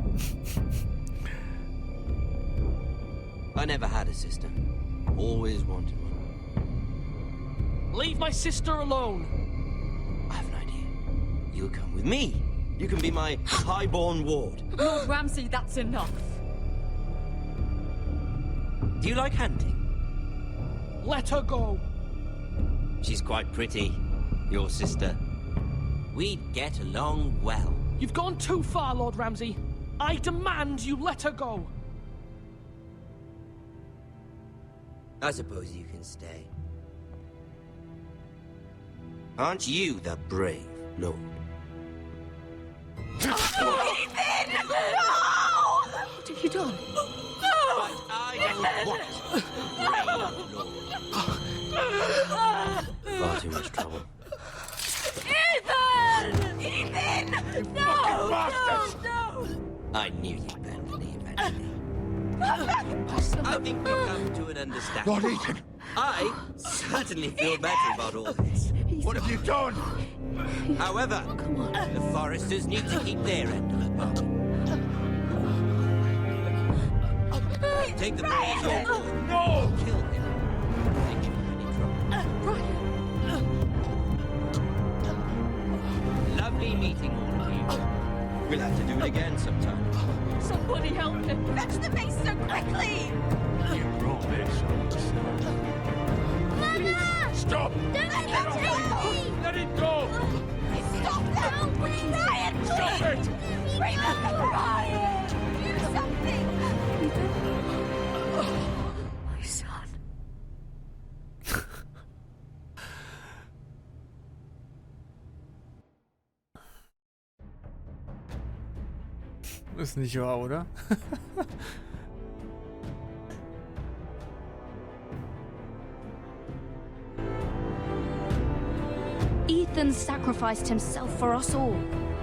I never had a sister. Always wanted one. Leave my sister alone. I have an idea. You'll come with me. You can be my highborn ward. Lord Ramsay, that's enough. Do you like hunting? Let her go. She's quite pretty, your sister. we'd get along well. You've gone too far, Lord Ramsay. I demand you let her go. I suppose you can stay. Aren't you the brave lord? Ethan! No! What have you done? But I don't want brave lord. Far too much trouble. Ethan! Ethan! No! No! I knew you'd abandon me eventually. I think we've come to an understanding. Lord Ethan! I certainly feel better about all this. What have you done? However, the Foresters need to keep their end of the bargain. Take the boy as your boy. No! Kill him. Make him any trouble. Lovely meeting all of you. We'll have to do it again sometime. Somebody help him! Fetch the mace so quickly! You brought this on yourself. Mama! Stop! Don't let him take me! Let it go! Stop them! Ryan, Stop it! Remember Ryan! Do something! My son. Ist nicht wahr, oder? Ethan sacrificed himself for us all.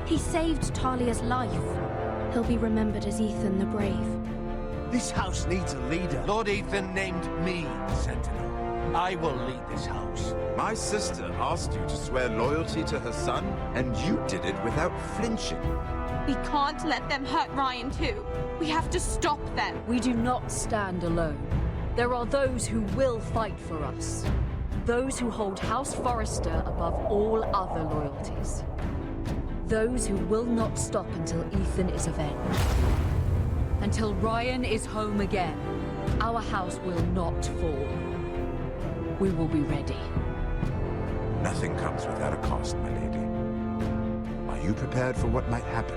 He saved Talia's life. He'll be remembered as Ethan the Brave. This house needs a leader. Lord Ethan named me Sentinel. I will lead this house. My sister asked you to swear loyalty to her son, and you did it without flinching. We can't let them hurt Ryan too. We have to stop them. We do not stand alone. There are those who will fight for us. Those who hold House Forrester above all other loyalties. Those who will not stop until Ethan is avenged. Until Ryan is home again, our house will not fall. We will be ready. Nothing comes without a cost, my lady. Are you prepared for what might happen?